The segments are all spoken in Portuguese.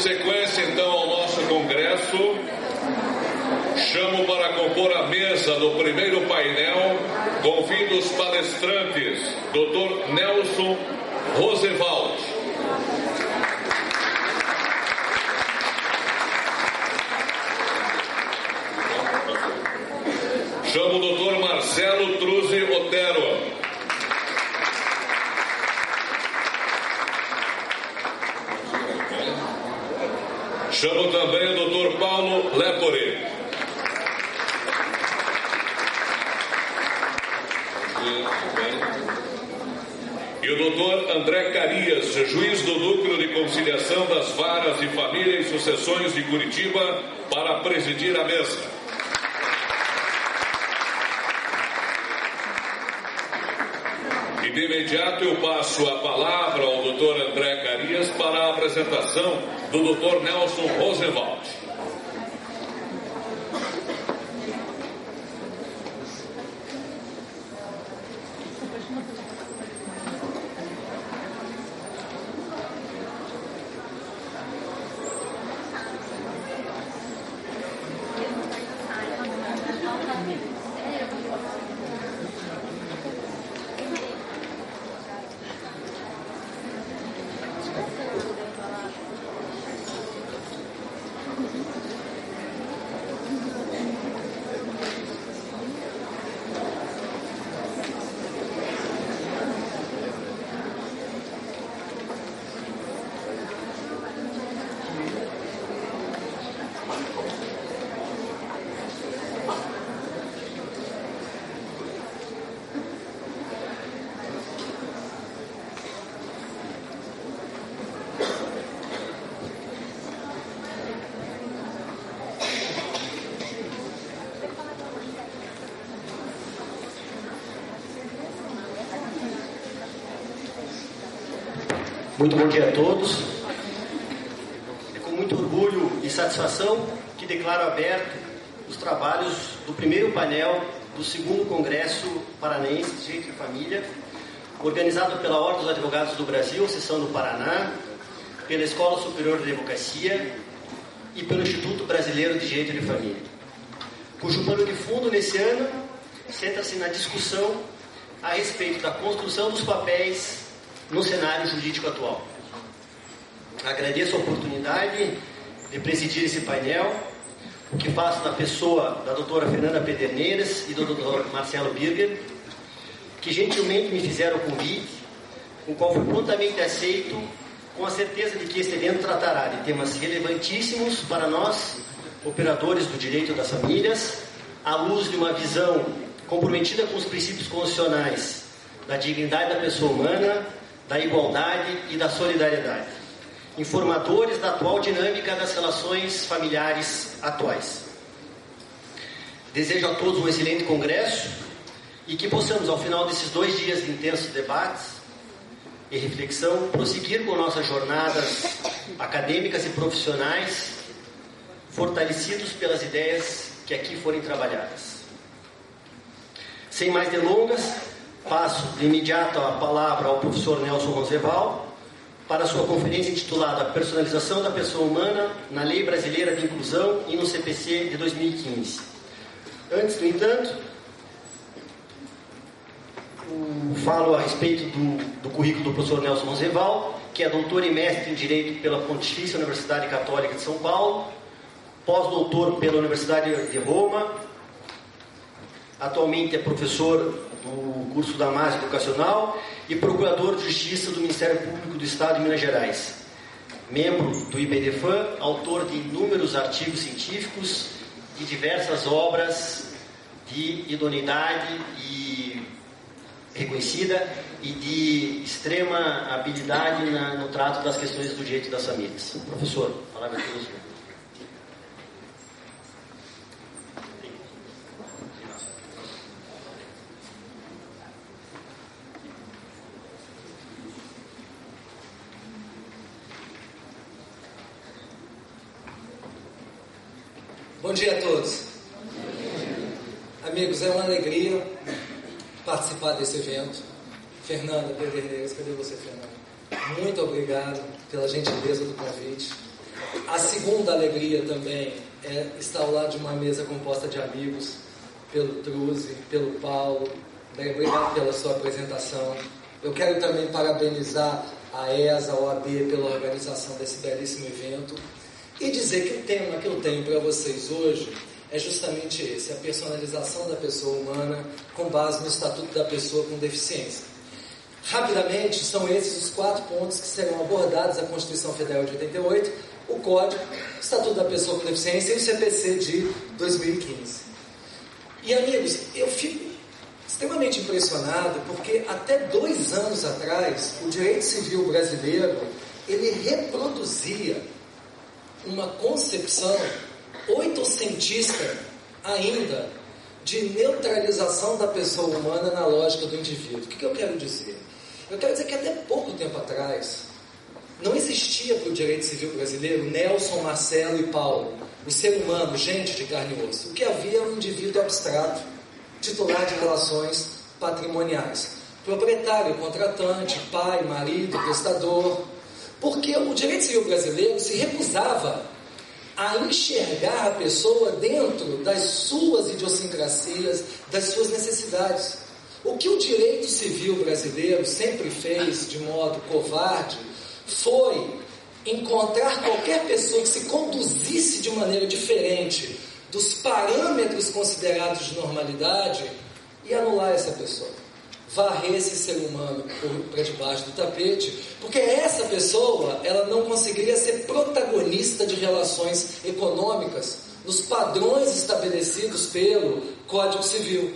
sequência, então, ao nosso congresso, chamo para compor a mesa do primeiro painel, convido os palestrantes, Dr. Nelson Roosevelt. Chamo o Dr. Marcelo Truzzi Otero. Chamo também o Dr. Paulo Lepore. E o Dr. André Carias, juiz do Núcleo de Conciliação das Varas de Família e Sucessões de Curitiba, para presidir a mesa. E de imediato eu passo a palavra ao Dr. André Carias para a apresentação do Dr. Nelson Roosevelt. Muito bom dia a todos. É com muito orgulho e satisfação que declaro aberto os trabalhos do primeiro painel do segundo Congresso Paranaense de Direito de Família, organizado pela Ordem dos Advogados do Brasil, Seção do Paraná, pela Escola Superior de Advocacia e pelo Instituto Brasileiro de Direito de Família, cujo pano de fundo nesse ano centra-se na discussão a respeito da construção dos papéis no cenário jurídico atual. Agradeço a oportunidade de presidir esse painel, o que faço na pessoa da doutora Fernanda Pederneiras e do doutor Marcelo Birger, que gentilmente me fizeram o convite, o qual foi prontamente aceito, com a certeza de que este evento tratará de temas relevantíssimos para nós, operadores do direito das famílias, à luz de uma visão comprometida com os princípios constitucionais da dignidade da pessoa humana, da igualdade e da solidariedade, informadores da atual dinâmica das relações familiares atuais. Desejo a todos um excelente congresso e que possamos, ao final desses 2 dias de intensos debates e reflexão, prosseguir com nossas jornadas acadêmicas e profissionais, fortalecidos pelas ideias que aqui forem trabalhadas. Sem mais delongas, passo de imediato a palavra ao professor Nelson Roosevelt para a sua conferência intitulada Personalização da Pessoa Humana na Lei Brasileira de Inclusão e no CPC de 2015. Antes, no entanto, falo a respeito do currículo do professor Nelson Roosevelt, que é doutor e mestre em Direito pela Pontifícia Universidade Católica de São Paulo, pós-doutor pela Universidade de Roma, atualmente é professor do curso da Massa Educacional e procurador de Justiça do Ministério Público do Estado de Minas Gerais. Membro do IBDFAM, autor de inúmeros artigos científicos e diversas obras de idoneidade e reconhecida e de extrema habilidade no trato das questões do direito das famílias. Professor, a palavra é toda sua. Bom dia a todos. Amigos, é uma alegria participar desse evento. Fernanda Pederneiras, cadê você, Fernanda? Muito obrigado pela gentileza do convite. A segunda alegria também é estar ao lado de uma mesa composta de amigos, pelo Truze, pelo Paulo. Bem, obrigado pela sua apresentação. Eu quero também parabenizar a ESA, a OAB, pela organização desse belíssimo evento e dizer que o tema que eu tenho para vocês hoje é justamente esse, a personalização da pessoa humana com base no Estatuto da Pessoa com Deficiência. Rapidamente, são esses os 4 pontos que serão abordados na Constituição Federal de 88, o Código, o Estatuto da Pessoa com Deficiência e o CPC de 2015. E, amigos, eu fico extremamente impressionado porque até 2 anos atrás o direito civil brasileiro ele reproduzia uma concepção oitocentista ainda de neutralização da pessoa humana na lógica do indivíduo. O que eu quero dizer? Eu quero dizer que até pouco tempo atrás não existia para o direito civil brasileiro Nelson, Marcelo e Paulo, o ser humano, gente de carne e osso. O que havia era um indivíduo abstrato, titular de relações patrimoniais, proprietário, contratante, pai, marido, prestador, porque o direito civil brasileiro se recusava a enxergar a pessoa dentro das suas idiosincrasias, das suas necessidades. O que o direito civil brasileiro sempre fez de modo covarde foi encontrar qualquer pessoa que se conduzisse de maneira diferente dos parâmetros considerados de normalidade e anular essa pessoa, varrer esse ser humano para debaixo do tapete, porque essa pessoa ela não conseguiria ser protagonista de relações econômicas nos padrões estabelecidos pelo Código Civil.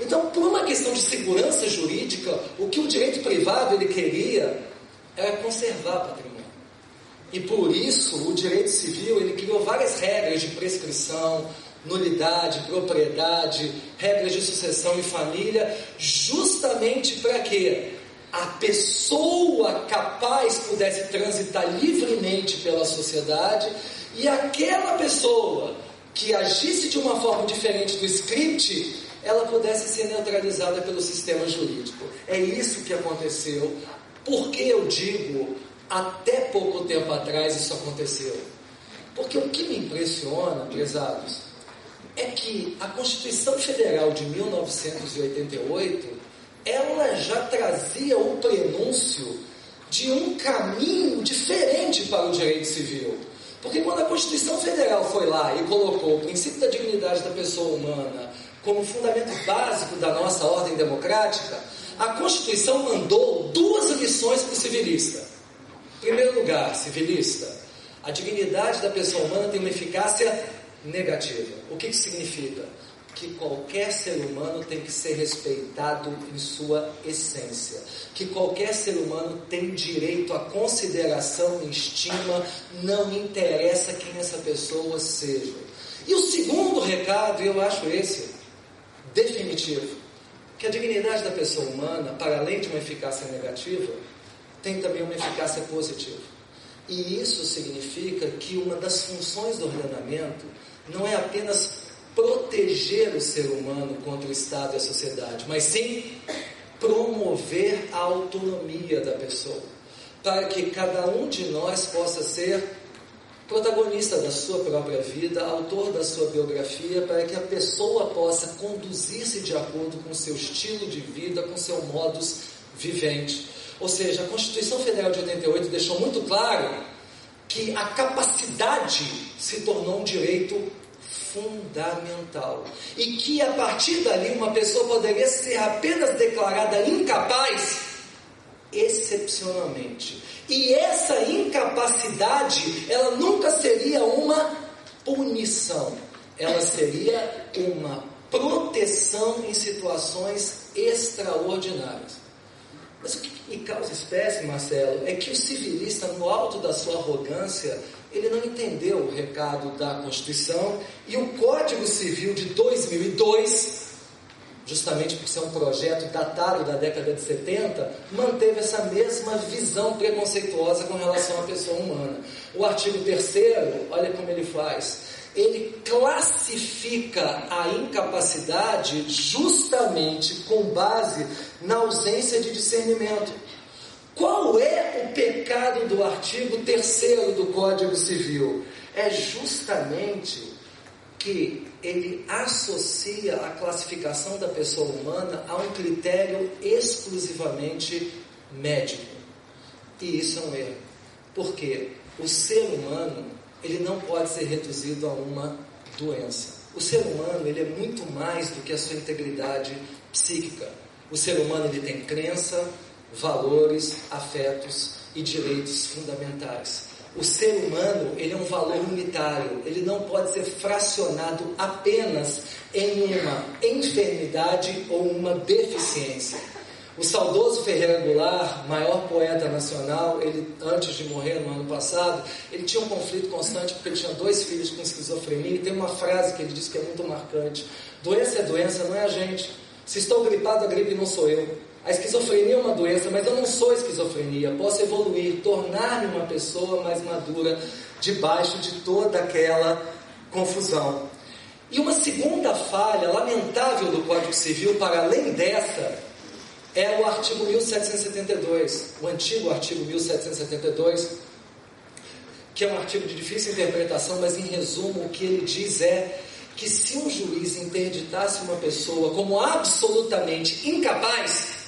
Então, por uma questão de segurança jurídica, o que o direito privado ele queria era conservar patrimônio. E por isso, o direito civil ele criou várias regras de prescrição, nulidade, propriedade, regras de sucessão e família, justamente para que a pessoa capaz pudesse transitar livremente pela sociedade e aquela pessoa que agisse de uma forma diferente do script, ela pudesse ser neutralizada pelo sistema jurídico. É isso que aconteceu. Por que eu digo até pouco tempo atrás isso aconteceu? Porque o que me impressiona, prezados, é que a Constituição Federal de 1988, ela já trazia o prenúncio de um caminho diferente para o direito civil. Porque quando a Constituição Federal foi lá e colocou o princípio da dignidade da pessoa humana como fundamento básico da nossa ordem democrática, a Constituição mandou 2 lições para o civilista. Em primeiro lugar, civilista, a dignidade da pessoa humana tem uma eficácia negativa. O que significa? Que qualquer ser humano tem que ser respeitado em sua essência. Que qualquer ser humano tem direito à consideração e estima, não interessa quem essa pessoa seja. E o segundo recado, e eu acho esse definitivo, que a dignidade da pessoa humana, para além de uma eficácia negativa, tem também uma eficácia positiva. E isso significa que uma das funções do ordenamento não é apenas proteger o ser humano contra o Estado e a sociedade, mas sim promover a autonomia da pessoa, para que cada um de nós possa ser protagonista da sua própria vida, autor da sua biografia, para que a pessoa possa conduzir-se de acordo com o seu estilo de vida, com seu modus vivendi. Ou seja, a Constituição Federal de 88 deixou muito claro que a capacidade se tornou um direito fundamental. E que a partir dali uma pessoa poderia ser apenas declarada incapaz excepcionalmente. E essa incapacidade, ela nunca seria uma punição. Ela seria uma proteção em situações extraordinárias. Mas o que me causa espécie, Marcelo, é que o civilista, no alto da sua arrogância, ele não entendeu o recado da Constituição e o Código Civil de 2002, justamente por ser um projeto datado da década de 70, manteve essa mesma visão preconceituosa com relação à pessoa humana. O artigo 3º, olha como ele faz, ele classifica a incapacidade justamente com base na ausência de discernimento. Qual é o pecado significado do artigo 3º do Código Civil? É justamente que ele associa a classificação da pessoa humana a um critério exclusivamente médico. E isso é um erro. Por quê? O ser humano, ele não pode ser reduzido a uma doença. O ser humano, ele é muito mais do que a sua integridade psíquica. O ser humano, ele tem crença, valores, afetos e direitos fundamentais. O ser humano, ele é um valor unitário, ele não pode ser fracionado apenas em uma enfermidade ou uma deficiência. O saudoso Ferreira Goulart, maior poeta nacional, ele, antes de morrer no ano passado, ele tinha um conflito constante porque ele tinha 2 filhos com esquizofrenia, e tem uma frase que ele diz que é muito marcante: doença é doença, não é a gente. Se estou gripado, a gripe não sou eu. A esquizofrenia é uma doença, mas eu não sou esquizofrenia. Posso evoluir, tornar-me uma pessoa mais madura, debaixo de toda aquela confusão. E uma segunda falha lamentável do Código Civil, para além dessa, é o artigo 1772, o antigo artigo 1772, que é um artigo de difícil interpretação, mas em resumo o que ele diz é que se um juiz interditasse uma pessoa como absolutamente incapaz,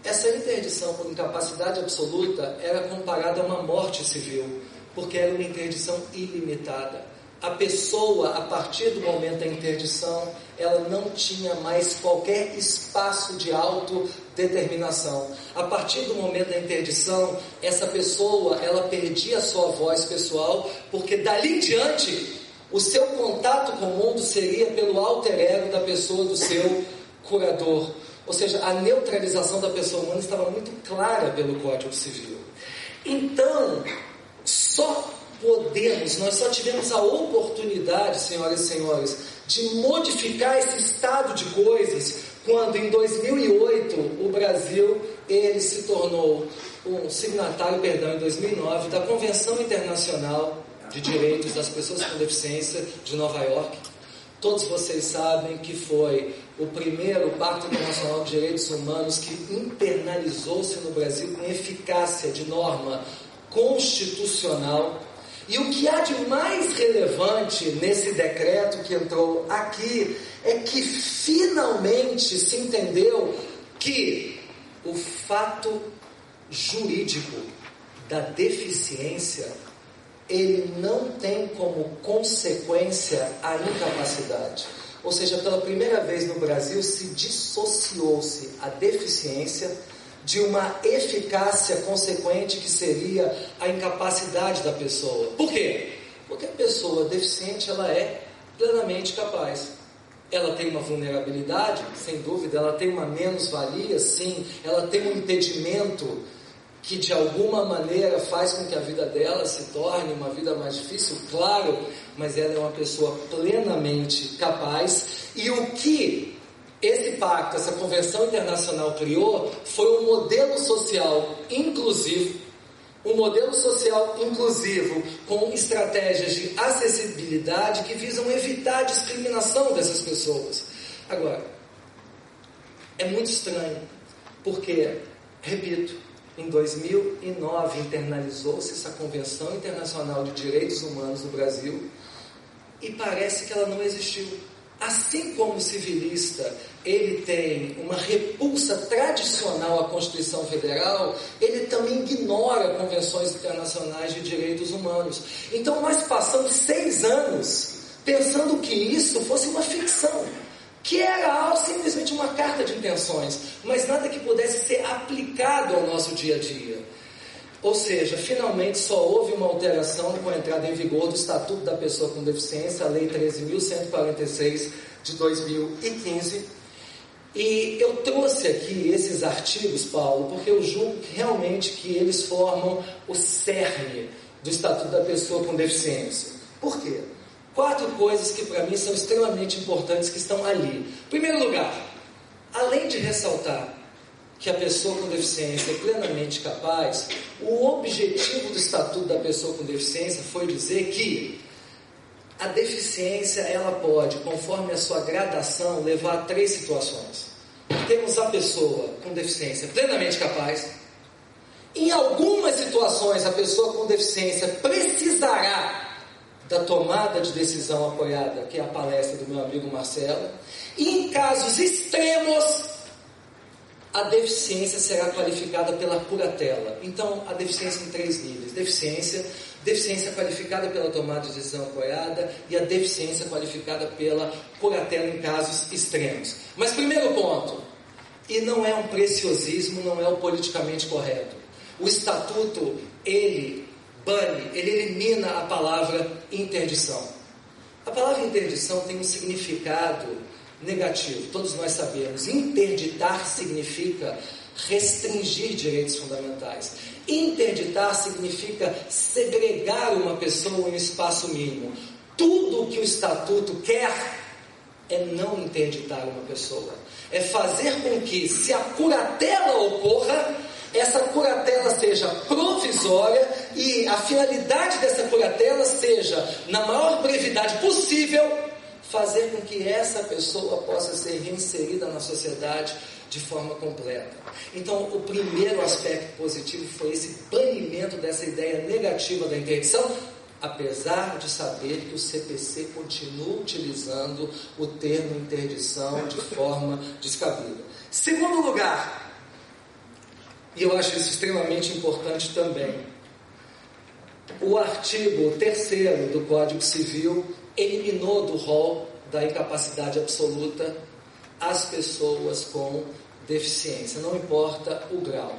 essa interdição por incapacidade absoluta era comparada a uma morte civil, porque era uma interdição ilimitada. A pessoa, a partir do momento da interdição, ela não tinha mais qualquer espaço de autodeterminação. A partir do momento da interdição, essa pessoa, ela perdia a sua voz pessoal, porque dali em diante, o seu contato com o mundo seria pelo alter ego da pessoa, do seu curador. Ou seja, a neutralização da pessoa humana estava muito clara pelo Código Civil. Então, nós só tivemos a oportunidade, senhoras e senhores, de modificar esse estado de coisas quando em 2008 o Brasil ele se tornou um signatário, em 2009, da Convenção Internacional de Direitos das Pessoas com Deficiência de Nova York. Todos vocês sabem que foi o primeiro Pacto Internacional de Direitos Humanos que internalizou-se no Brasil com eficácia de norma constitucional. E o que há de mais relevante nesse decreto que entrou aqui é que finalmente se entendeu que o fato jurídico da deficiência, ele não tem como consequência a incapacidade. Ou seja, pela primeira vez no Brasil se dissociou-se a deficiência de uma eficácia consequente que seria a incapacidade da pessoa. Por quê? Porque a pessoa deficiente, ela é plenamente capaz. Ela tem uma vulnerabilidade, sem dúvida, ela tem uma menos-valia, sim, ela tem um impedimento que de alguma maneira faz com que a vida dela se torne uma vida mais difícil, claro, mas ela é uma pessoa plenamente capaz. E o que esse pacto, essa convenção internacional criou, foi um modelo social inclusivo, com estratégias de acessibilidade que visam evitar a discriminação dessas pessoas. Agora, é muito estranho, porque, repito, em 2009 internalizou-se essa Convenção Internacional de Direitos Humanos no Brasil e parece que ela não existiu. Assim como o civilista, ele tem uma repulsa tradicional à Constituição Federal, ele também ignora convenções internacionais de direitos humanos. Então nós passamos 6 anos pensando que isso fosse uma ficção, que era simplesmente uma carta de intenções, mas nada que pudesse ser aplicado ao nosso dia a dia. Ou seja, finalmente só houve uma alteração com a entrada em vigor do Estatuto da Pessoa com Deficiência, a Lei 13.146 de 2015. E eu trouxe aqui esses artigos, Paulo, porque eu julgo realmente que eles formam o cerne do Estatuto da Pessoa com Deficiência. Por quê? 4 coisas que para mim são extremamente importantes que estão ali. Em primeiro lugar, além de ressaltar que a pessoa com deficiência é plenamente capaz, o objetivo do Estatuto da Pessoa com Deficiência foi dizer que a deficiência, ela pode, conforme a sua gradação, levar a 3 situações. Temos a pessoa com deficiência plenamente capaz, Em algumas situações, a pessoa com deficiência precisará da tomada de decisão apoiada, que é a palestra do meu amigo Marcelo. E em casos extremos, a deficiência será qualificada pela curatela. Então, a deficiência em 3 níveis. Deficiência qualificada pela tomada de decisão apoiada e a deficiência qualificada pela curatela em casos extremos. Mas primeiro ponto, e não é um preciosismo, não é o politicamente correto. O estatuto, ele elimina a palavra interdição. A palavra interdição tem um significado negativo, todos nós sabemos. Interditar significa restringir direitos fundamentais. Interditar significa segregar uma pessoa em um espaço mínimo. Tudo o que o estatuto quer é não interditar uma pessoa. É fazer com que, se a curatela ocorra, essa curatela seja provisória e a finalidade dessa curatela seja, na maior brevidade possível, fazer com que essa pessoa possa ser reinserida na sociedade de forma completa. Então, o primeiro aspecto positivo foi esse banimento dessa ideia negativa da interdição, apesar de saber que o CPC continua utilizando o termo interdição de forma descabida. Segundo lugar, e eu acho isso extremamente importante também, o artigo 3º do Código Civil eliminou do rol da incapacidade absoluta as pessoas com deficiência, não importa o grau.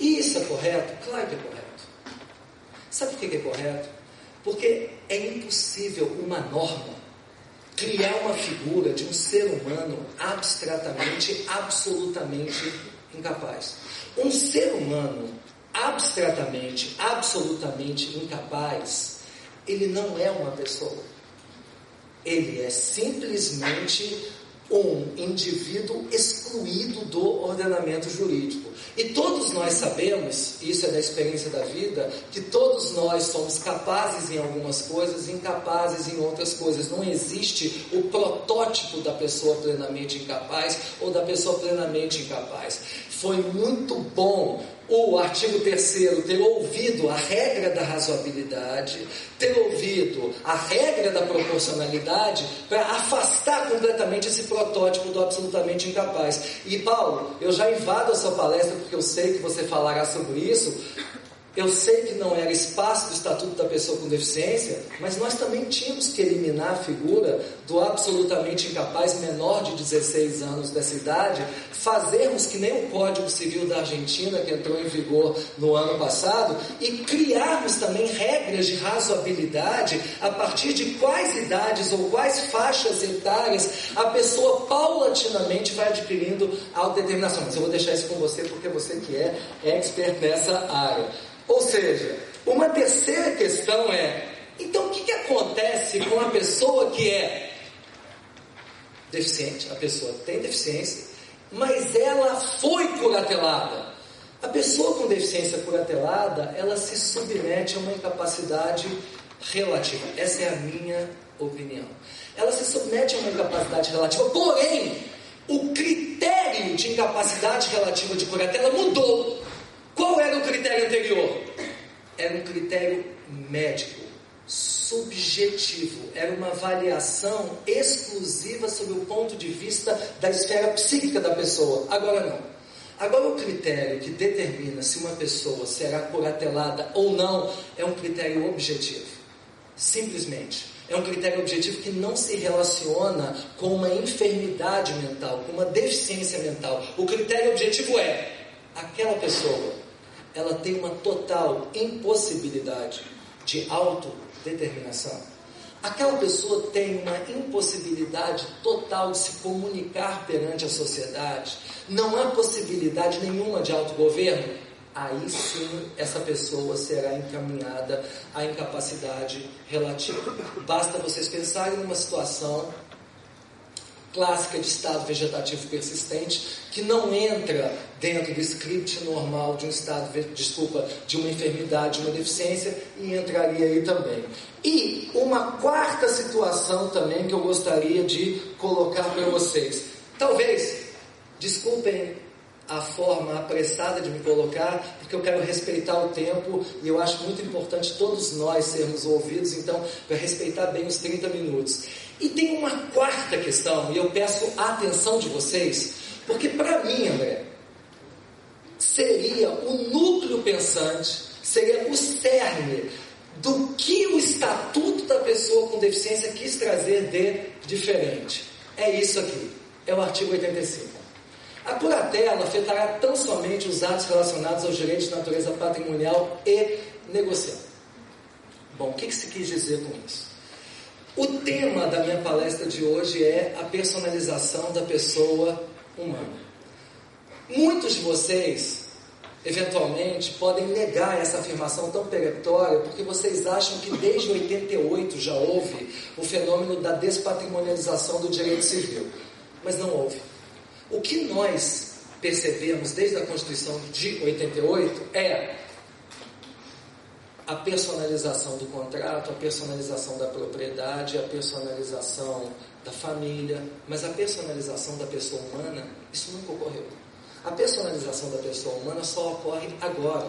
E isso é correto? Claro que é correto. Sabe por que é correto? Porque é impossível uma norma criar uma figura de um ser humano abstratamente, absolutamente incapaz. Um ser humano abstratamente, absolutamente incapaz, ele não é uma pessoa. Ele é simplesmente um indivíduo excluído do ordenamento jurídico. E todos nós sabemos, isso é da experiência da vida, que todos nós somos capazes em algumas coisas e incapazes em outras coisas. Não existe o protótipo da pessoa plenamente incapaz ou da pessoa plenamente incapaz. Foi muito bom o artigo 3º ter ouvido a regra da razoabilidade, ter ouvido a regra da proporcionalidade para afastar completamente esse protótipo do absolutamente incapaz. E Paulo, eu já invado a sua palestra porque eu sei que você falará sobre isso. Eu sei que não era espaço do Estatuto da Pessoa com Deficiência, mas nós também tínhamos que eliminar a figura do absolutamente incapaz menor de 16 anos dessa idade, fazermos que nem o Código Civil da Argentina, que entrou em vigor no ano passado, e criarmos também regras de razoabilidade a partir de quais idades ou quais faixas etárias a pessoa paulatinamente vai adquirindo autodeterminação. Mas eu vou deixar isso com você porque você que é expert nessa área. Ou seja, uma terceira questão é, então o que acontece com a pessoa que é deficiente? A pessoa tem deficiência, mas ela foi curatelada. A pessoa com deficiência curatelada, ela se submete a uma incapacidade relativa. Essa é a minha opinião. Ela se submete a uma incapacidade relativa, porém, o critério de incapacidade relativa de curatela mudou. Qual era o critério anterior? Era um critério médico, subjetivo. Era uma avaliação exclusiva sob o ponto de vista da esfera psíquica da pessoa. Agora não. Agora o critério que determina se uma pessoa será curatelada ou não é um critério objetivo. Simplesmente. É um critério objetivo que não se relaciona com uma enfermidade mental, com uma deficiência mental. O critério objetivo é: aquela pessoa, ela tem uma total impossibilidade de autodeterminação. Aquela pessoa tem uma impossibilidade total de se comunicar perante a sociedade. Não há possibilidade nenhuma de autogoverno. Aí sim, essa pessoa será encaminhada à incapacidade relativa. Basta vocês pensarem numa situação clássica de estado vegetativo persistente, que não entra dentro do script normal de um estado, de uma enfermidade, de uma deficiência, e entraria aí também. E uma quarta situação também que eu gostaria de colocar para vocês. Talvez, desculpem a forma apressada de me colocar, porque eu quero respeitar o tempo e eu acho muito importante todos nós sermos ouvidos, então, para respeitar bem os 30 minutos. E tem uma quarta questão, e eu peço a atenção de vocês, porque para mim, André, seria o núcleo pensante, seria o cerne do que o Estatuto da Pessoa com Deficiência quis trazer de diferente. É isso aqui, é o artigo 85. A curatela afetará tão somente os atos relacionados aos direitos de natureza patrimonial e negocial. Bom, o que se quis dizer com isso? O tema da minha palestra de hoje é a personalização da pessoa humana. Muitos de vocês, eventualmente, podem negar essa afirmação tão peremptória, porque vocês acham que desde 88 já houve o fenômeno da despatrimonialização do direito civil. Mas não houve. O que nós percebemos desde a Constituição de 88 é a personalização do contrato, a personalização da propriedade, a personalização da família, mas a personalização da pessoa humana, isso nunca ocorreu. A personalização da pessoa humana só ocorre agora.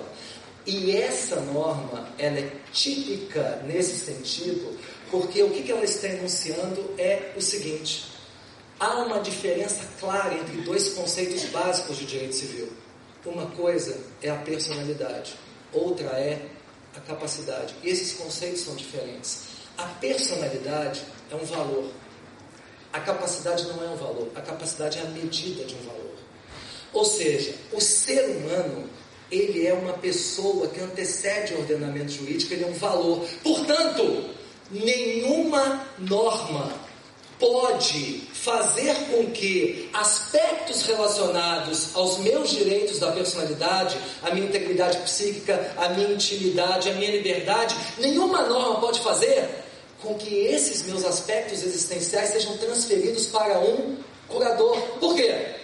E essa norma, ela é típica nesse sentido, porque o que ela está enunciando é o seguinte: há uma diferença clara entre dois conceitos básicos de direito civil. Uma coisa é a personalidade, outra é a capacidade. E esses conceitos são diferentes. A personalidade é um valor. A capacidade não é um valor. A capacidade é a medida de um valor. Ou seja, o ser humano, ele é uma pessoa que antecede o ordenamento jurídico, ele é um valor. Portanto, nenhuma norma pode fazer com que aspectos relacionados aos meus direitos da personalidade, a minha integridade psíquica, a minha intimidade, a minha liberdade, nenhuma norma pode fazer com que esses meus aspectos existenciais sejam transferidos para um curador. Por quê?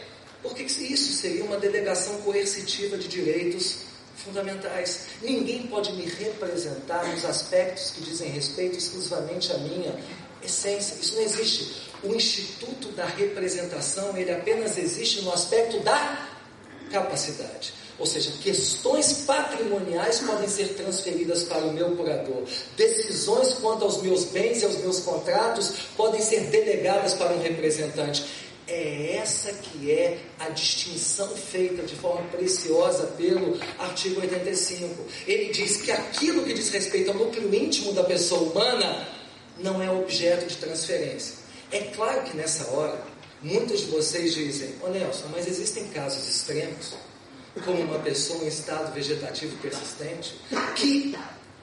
Porque isso seria uma delegação coercitiva de direitos fundamentais. Ninguém pode me representar nos aspectos que dizem respeito exclusivamente à minha essência. Isso não existe. O instituto da representação, ele apenas existe no aspecto da capacidade. Ou seja, questões patrimoniais podem ser transferidas para o meu curador. Decisões quanto aos meus bens e aos meus contratos podem ser delegadas para um representante. É essa que é a distinção feita de forma preciosa pelo artigo 85. Ele diz que aquilo que diz respeito ao núcleo íntimo da pessoa humana não é objeto de transferência. É claro que nessa hora, muitos de vocês dizem: "Ô Nelson, mas existem casos extremos, como uma pessoa em estado vegetativo persistente, que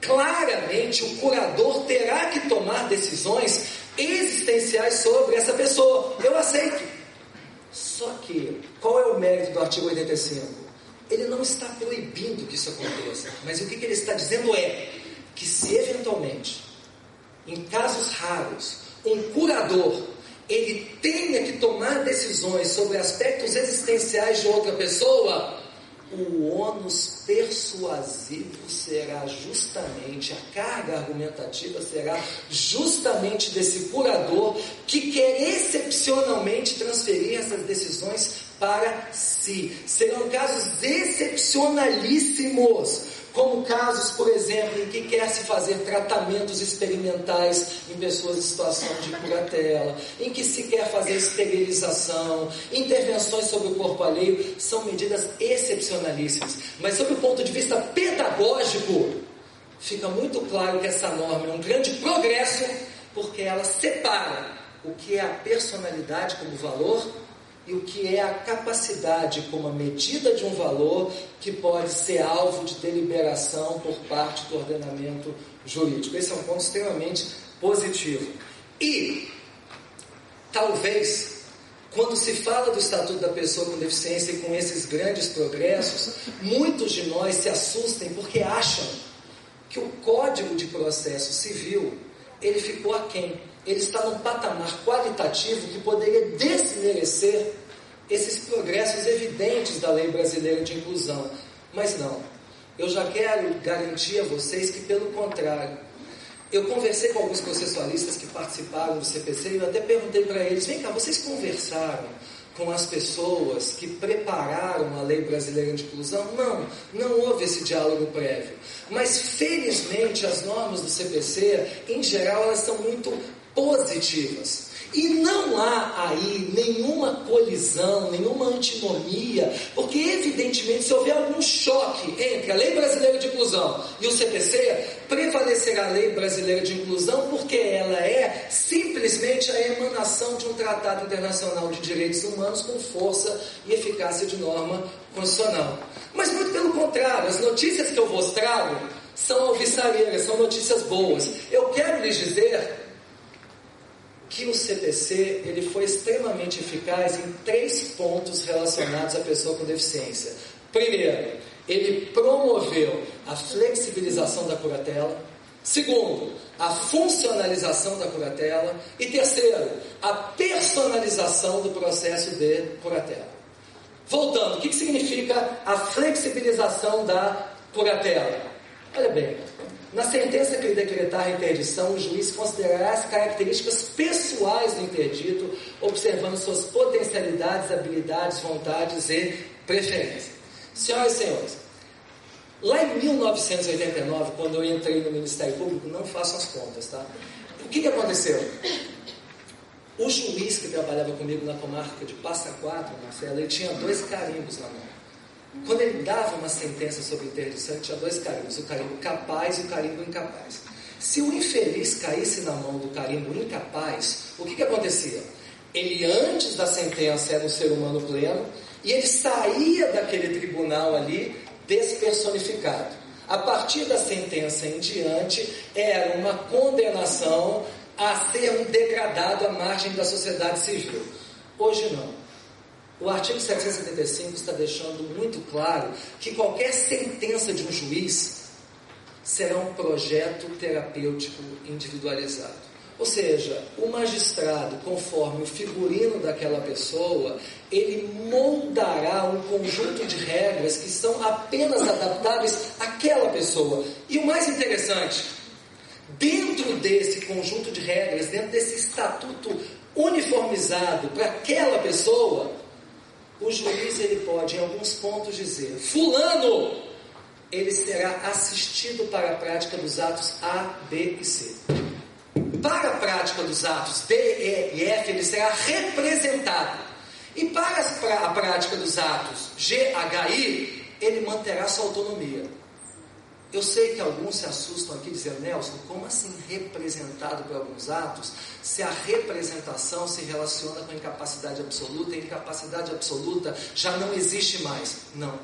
claramente o curador terá que tomar decisões existenciais sobre essa pessoa." Eu aceito. Só que, qual é o mérito do artigo 85? Ele não está proibindo que isso aconteça, mas o que ele está dizendo é que se eventualmente, em casos raros, um curador ele tenha que tomar decisões sobre aspectos existenciais de outra pessoa, o ônus persuasivo será justamente, a carga argumentativa será justamente desse curador que quer excepcionalmente transferir essas decisões para si. Serão casos excepcionalíssimos, como casos, por exemplo, em que quer se fazer tratamentos experimentais em pessoas em situação de curatela, em que se quer fazer esterilização, intervenções sobre o corpo alheio. São medidas excepcionalíssimas. Mas, sob o ponto de vista pedagógico, fica muito claro que essa norma é um grande progresso, porque ela separa o que é a personalidade como valor e o que é a capacidade como a medida de um valor que pode ser alvo de deliberação por parte do ordenamento jurídico. Esse é um ponto extremamente positivo. E, talvez, quando se fala do Estatuto da Pessoa com Deficiência e com esses grandes progressos, muitos de nós se assustem porque acham que o Código de Processo Civil, ele ficou aquém. Ele está num patamar qualitativo que poderia desmerecer esses progressos evidentes da lei brasileira de inclusão. Mas não. Eu já quero garantir a vocês que, pelo contrário, eu conversei com alguns processualistas que participaram do CPC e eu até perguntei para eles: vem cá, vocês conversaram com as pessoas que prepararam a Lei Brasileira de Inclusão? Não houve esse diálogo prévio. Mas, felizmente, as normas do CPC, em geral, elas são muito positivas. E não há aí nenhuma colisão, nenhuma antinomia, porque evidentemente se houver algum choque entre a Lei Brasileira de Inclusão e o CPC, prevalecerá a Lei Brasileira de Inclusão, porque ela é simplesmente a emanação de um tratado internacional de direitos humanos com força e eficácia de norma constitucional. Mas muito pelo contrário, as notícias que eu vos trago são alvissareiras, são notícias boas. Eu quero lhes dizer que o CPC ele foi extremamente eficaz em 3 pontos relacionados à pessoa com deficiência. Primeiro, ele promoveu a flexibilização da curatela. Segundo, a funcionalização da curatela. E terceiro, a personalização do processo de curatela. Voltando, o que significa a flexibilização da curatela? Olha bem, na sentença que lhe decretar a interdição, o juiz considerará as características pessoais do interdito, observando suas potencialidades, habilidades, vontades e preferências. Senhoras e senhores, lá em 1989, quando eu entrei no Ministério Público, não façam as contas, tá? O que aconteceu? O juiz que trabalhava comigo na comarca de Passa Quatro, Marcelo, ele tinha 2 carimbos na mão. Quando ele dava uma sentença sobre interdição, ele tinha 2 carimbos, o carimbo capaz e o carimbo incapaz. Se o infeliz caísse na mão do carimbo incapaz, o que acontecia? Ele, antes da sentença, era um ser humano pleno, e ele saía daquele tribunal ali despersonificado. A partir da sentença em diante, era uma condenação a ser um degradado à margem da sociedade civil. Hoje não. O artigo 775 está deixando muito claro que qualquer sentença de um juiz será um projeto terapêutico individualizado. Ou seja, o magistrado, conforme o figurino daquela pessoa, ele moldará um conjunto de regras que são apenas adaptáveis àquela pessoa. E o mais interessante, dentro desse conjunto de regras, dentro desse estatuto uniformizado para aquela pessoa, o juiz ele pode, em alguns pontos, dizer: fulano, ele será assistido para a prática dos atos A, B e C. Para a prática dos atos D, E e F, ele será representado. E para a prática dos atos G, H, I, ele manterá sua autonomia. Eu sei que alguns se assustam aqui dizendo: Nelson, como assim representado por alguns atos, se a representação se relaciona com a incapacidade absoluta, e a incapacidade absoluta já não existe mais? Não.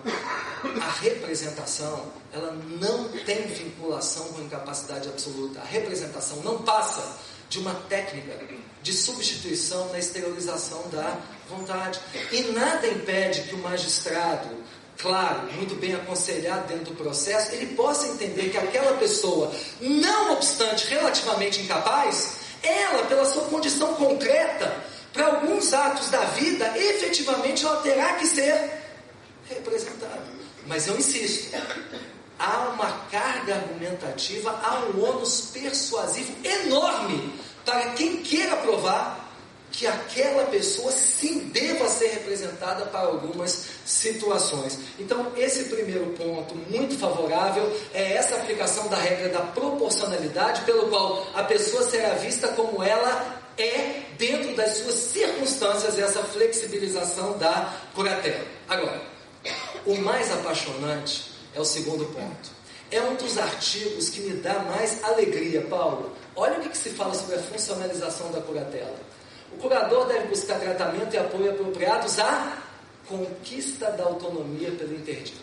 A representação, ela não tem vinculação com a incapacidade absoluta. A representação não passa de uma técnica de substituição na exteriorização da vontade. E nada impede que o magistrado, claro, muito bem aconselhado dentro do processo, ele possa entender que aquela pessoa, não obstante relativamente incapaz, ela, pela sua condição concreta, para alguns atos da vida, efetivamente ela terá que ser representada. Mas eu insisto, há uma carga argumentativa, há um ônus persuasivo enorme para quem queira provar que aquela pessoa sim deva ser representada para algumas situações. Então, esse primeiro ponto muito favorável é essa aplicação da regra da proporcionalidade, pelo qual a pessoa será vista como ela é dentro das suas circunstâncias, essa flexibilização da curatela. Agora, o mais apaixonante é o segundo ponto. É um dos artigos que me dá mais alegria, Paulo. Olha o que se fala sobre a funcionalização da curatela. O curador deve buscar tratamento e apoio apropriados à conquista da autonomia pelo interdito.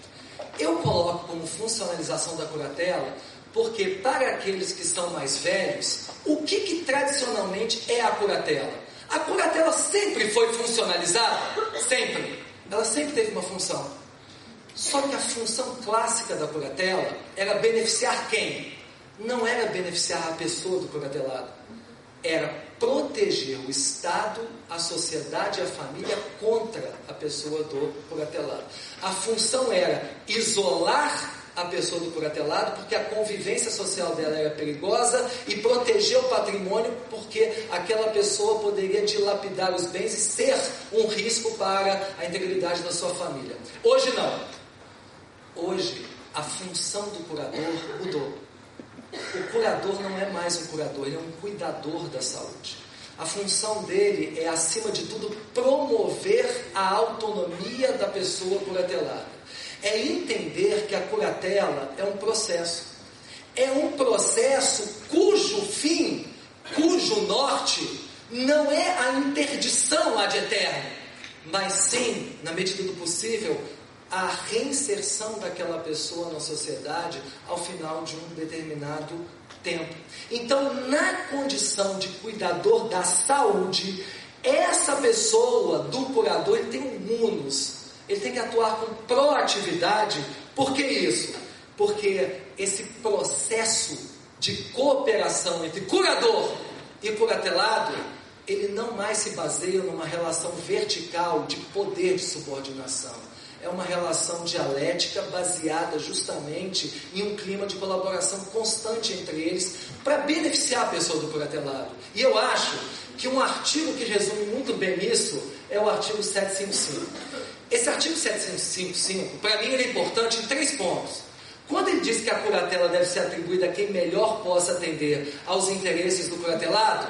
Eu coloco como funcionalização da curatela porque, para aqueles que são mais velhos, o que tradicionalmente é a curatela? A curatela sempre foi funcionalizada? Sempre. Ela sempre teve uma função. Só que a função clássica da curatela era beneficiar quem? Não era beneficiar a pessoa do curatelado. Era proteger o Estado, a sociedade e a família contra a pessoa do curatelado. A função era isolar a pessoa do curatelado, porque a convivência social dela era perigosa, e proteger o patrimônio, porque aquela pessoa poderia dilapidar os bens e ser um risco para a integridade da sua família. Hoje não. Hoje a função do curador mudou. O curador não é mais um curador, ele é um cuidador da saúde. A função dele é, acima de tudo, promover a autonomia da pessoa curatelada. É entender que a curatela é um processo. É um processo cujo fim, cujo norte, não é a interdição ad eterno, mas sim, na medida do possível, a reinserção daquela pessoa na sociedade ao final de um determinado tempo. Então, na condição de cuidador da saúde, essa pessoa do curador, ele tem um munus, ele tem que atuar com proatividade. Por que isso? Porque esse processo de cooperação entre curador e curatelado, ele não mais se baseia numa relação vertical de poder de subordinação. É uma relação dialética baseada justamente em um clima de colaboração constante entre eles para beneficiar a pessoa do curatelado. E eu acho que um artigo que resume muito bem isso é o artigo 755. Esse artigo 755, para mim, ele é importante em 3 pontos. Quando ele diz que a curatela deve ser atribuída a quem melhor possa atender aos interesses do curatelado,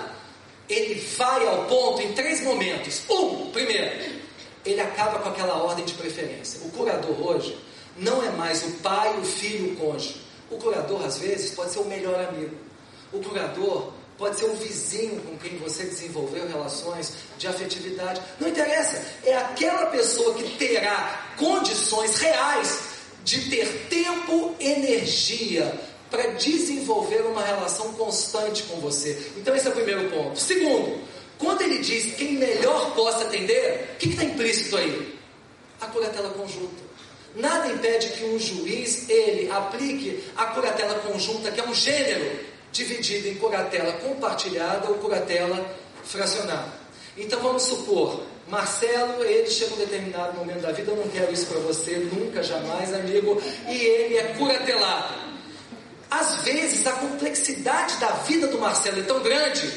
ele vai ao ponto em 3 momentos. Primeiro, ele acaba com aquela ordem de preferência. O curador hoje não é mais o pai, o filho, o cônjuge. O curador, às vezes, pode ser o melhor amigo. O curador pode ser um vizinho com quem você desenvolveu relações de afetividade. Não interessa. É aquela pessoa que terá condições reais de ter tempo, energia para desenvolver uma relação constante com você. Então esse é o primeiro ponto. Segundo, quando ele diz quem melhor possa atender, o que está implícito aí? A curatela conjunta. Nada impede que um juiz, ele aplique a curatela conjunta, que é um gênero dividido em curatela compartilhada ou curatela fracionada. Então vamos supor, Marcelo, ele chega a um determinado momento da vida, eu não quero isso para você, nunca, jamais, amigo, e ele é curatelado. Às vezes a complexidade da vida do Marcelo é tão grande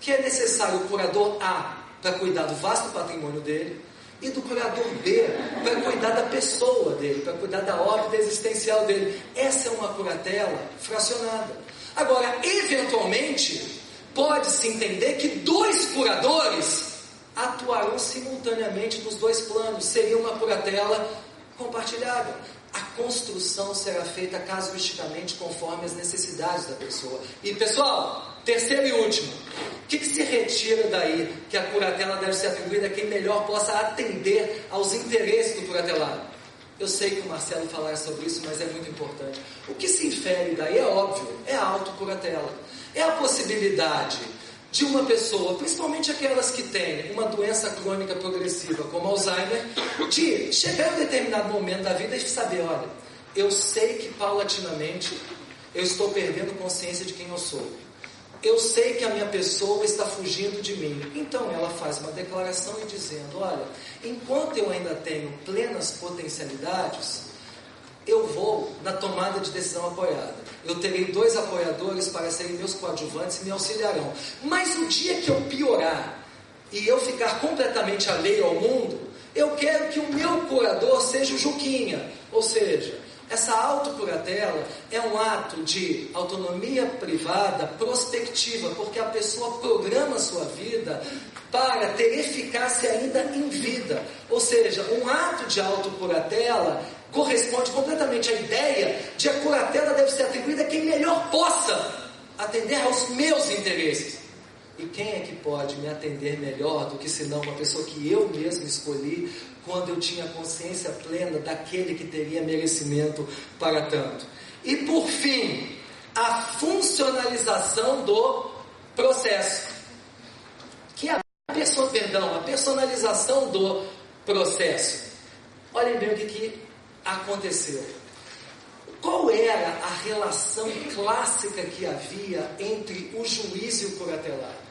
que é necessário o curador A para cuidar do vasto patrimônio dele e do curador B para cuidar da pessoa dele, para cuidar da órbita existencial dele. Essa é uma curatela fracionada. Agora, eventualmente, pode-se entender que 2 curadores atuarão simultaneamente nos 2 planos. Seria uma curatela compartilhada. A construção será feita casuisticamente conforme as necessidades da pessoa. E pessoal, terceiro e último, o que se retira daí? Que a curatela deve ser atribuída a quem melhor possa atender aos interesses do curatelado. Eu sei que o Marcelo falará sobre isso, mas é muito importante. O que se infere daí é óbvio, é a autocuratela. É a possibilidade de uma pessoa, principalmente aquelas que têm uma doença crônica progressiva, como Alzheimer, de chegar em um determinado momento da vida e saber, olha, eu sei que paulatinamente eu estou perdendo consciência de quem eu sou. Eu sei que a minha pessoa está fugindo de mim. Então ela faz uma declaração e dizendo, olha, enquanto eu ainda tenho plenas potencialidades, eu vou na tomada de decisão apoiada. Eu terei 2 apoiadores para serem meus coadjuvantes e me auxiliarão. Mas o dia que eu piorar e eu ficar completamente alheio ao mundo, eu quero que o meu curador seja o Juquinha. Ou seja, essa autocuratela é um ato de autonomia privada prospectiva, porque a pessoa programa a sua vida para ter eficácia ainda em vida. Ou seja, um ato de autocuratela corresponde completamente à ideia de a curatela deve ser atribuída a quem melhor possa atender aos meus interesses. E quem é que pode me atender melhor do que senão uma pessoa que eu mesmo escolhi quando eu tinha consciência plena daquele que teria merecimento para tanto? E por fim, a funcionalização do processo, que é a personalização do processo. Olhem bem o que aconteceu. Qual era a relação clássica que havia entre o juiz e o curatelado?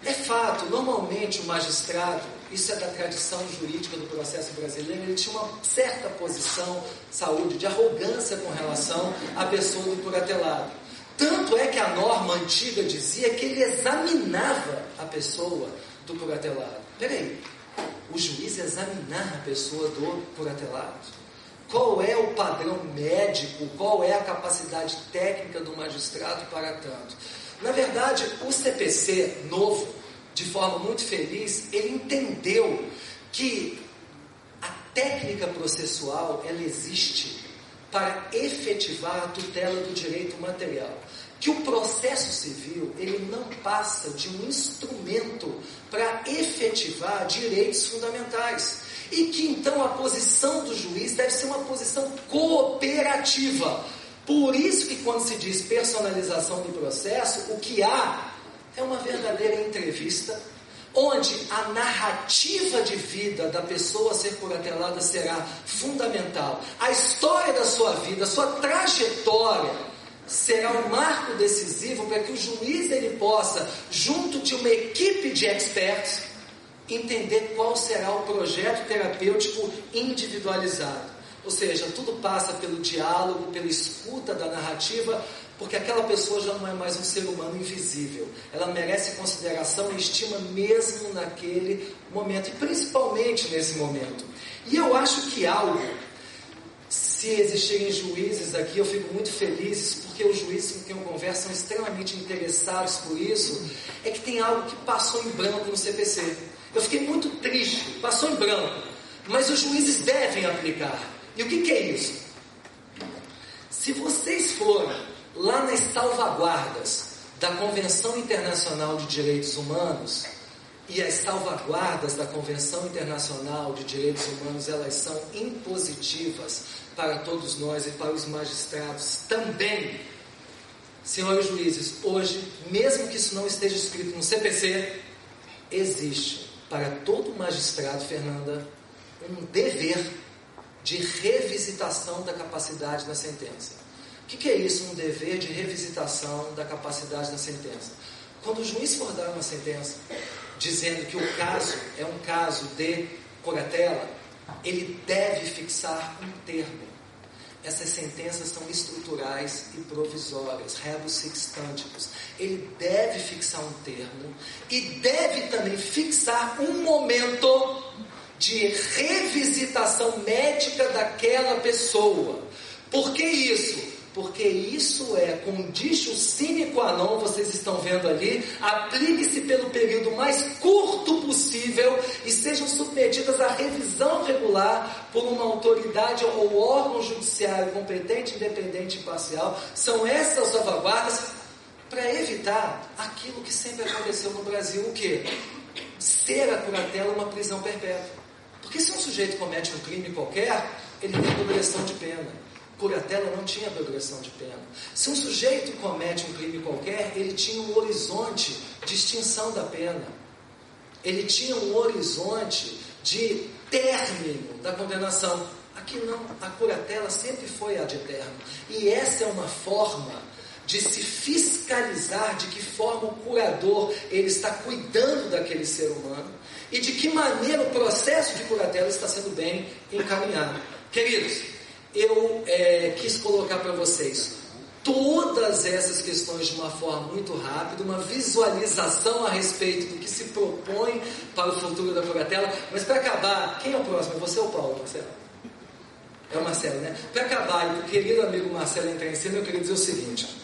É fato, normalmente o magistrado, isso é da tradição jurídica do processo brasileiro, ele tinha uma certa posição, saúde, de arrogância com relação à pessoa do curatelado. Tanto é que a norma antiga dizia que ele examinava a pessoa do curatelado. Peraí, o juiz examinar a pessoa do curatelado? Qual é o padrão médico, qual é a capacidade técnica do magistrado para tanto? Na verdade, o CPC novo, de forma muito feliz, ele entendeu que a técnica processual, ela existe para efetivar a tutela do direito material. Que o processo civil, ele não passa de um instrumento para efetivar direitos fundamentais. E que então a posição do juiz deve ser uma posição cooperativa. Por isso que quando se diz personalização do processo, o que há é uma verdadeira entrevista, onde a narrativa de vida da pessoa a ser curatelada será fundamental. A história da sua vida, a sua trajetória, será um marco decisivo para que o juiz ele possa, junto de uma equipe de experts, entender qual será o projeto terapêutico individualizado. Ou seja, tudo passa pelo diálogo, pela escuta da narrativa, porque aquela pessoa já não é mais um ser humano invisível. Ela merece consideração e estima mesmo naquele momento, e principalmente nesse momento. E eu acho que algo, se existirem juízes aqui, eu fico muito feliz, porque os juízes com quem eu converso são extremamente interessados por isso, é que tem algo que passou em branco no CPC. Eu fiquei muito triste, passou em branco, mas os juízes devem aplicar. E o que é isso? Se vocês forem lá nas salvaguardas da Convenção Internacional de Direitos Humanos, e as salvaguardas da Convenção Internacional de Direitos Humanos, elas são impositivas para todos nós e para os magistrados também. Senhores juízes, hoje, mesmo que isso não esteja escrito no CPC, existe para todo magistrado, Fernanda, um dever de revisitação da capacidade da sentença. O que é isso, um dever de revisitação da capacidade da sentença? Quando o juiz for dar uma sentença dizendo que o caso é um caso de curatela, ele deve fixar um termo. Essas sentenças são estruturais e provisórias, rebus sic stantibus. Ele deve fixar um termo e deve também fixar um momento de revisitação médica daquela pessoa. Por que isso? Porque isso é conditio sine qua non, vocês estão vendo ali, aplique-se pelo período mais curto possível e sejam submetidas à revisão regular por uma autoridade ou órgão judiciário competente, independente e imparcial. São essas salvaguardas para evitar aquilo que sempre aconteceu no Brasil, o quê? Ser a curatela uma prisão perpétua. Porque se um sujeito comete um crime qualquer, ele tem progressão de pena. Curatela não tinha progressão de pena. Se um sujeito comete um crime qualquer, ele tinha um horizonte de extinção da pena. Ele tinha um horizonte de término da condenação. Aqui não, a curatela sempre foi ad eterno. E essa é uma forma de se fiscalizar de que forma o curador ele está cuidando daquele ser humano e de que maneira o processo de curatela está sendo bem encaminhado. Queridos, eu quis colocar para vocês todas essas questões de uma forma muito rápida, uma visualização a respeito do que se propõe para o futuro da curatela. Mas para acabar, quem é o próximo? É você ou o Paulo, Marcelo? É o Marcelo, né? Para acabar, e para o querido amigo Marcelo entrar em cena, eu queria dizer o seguinte.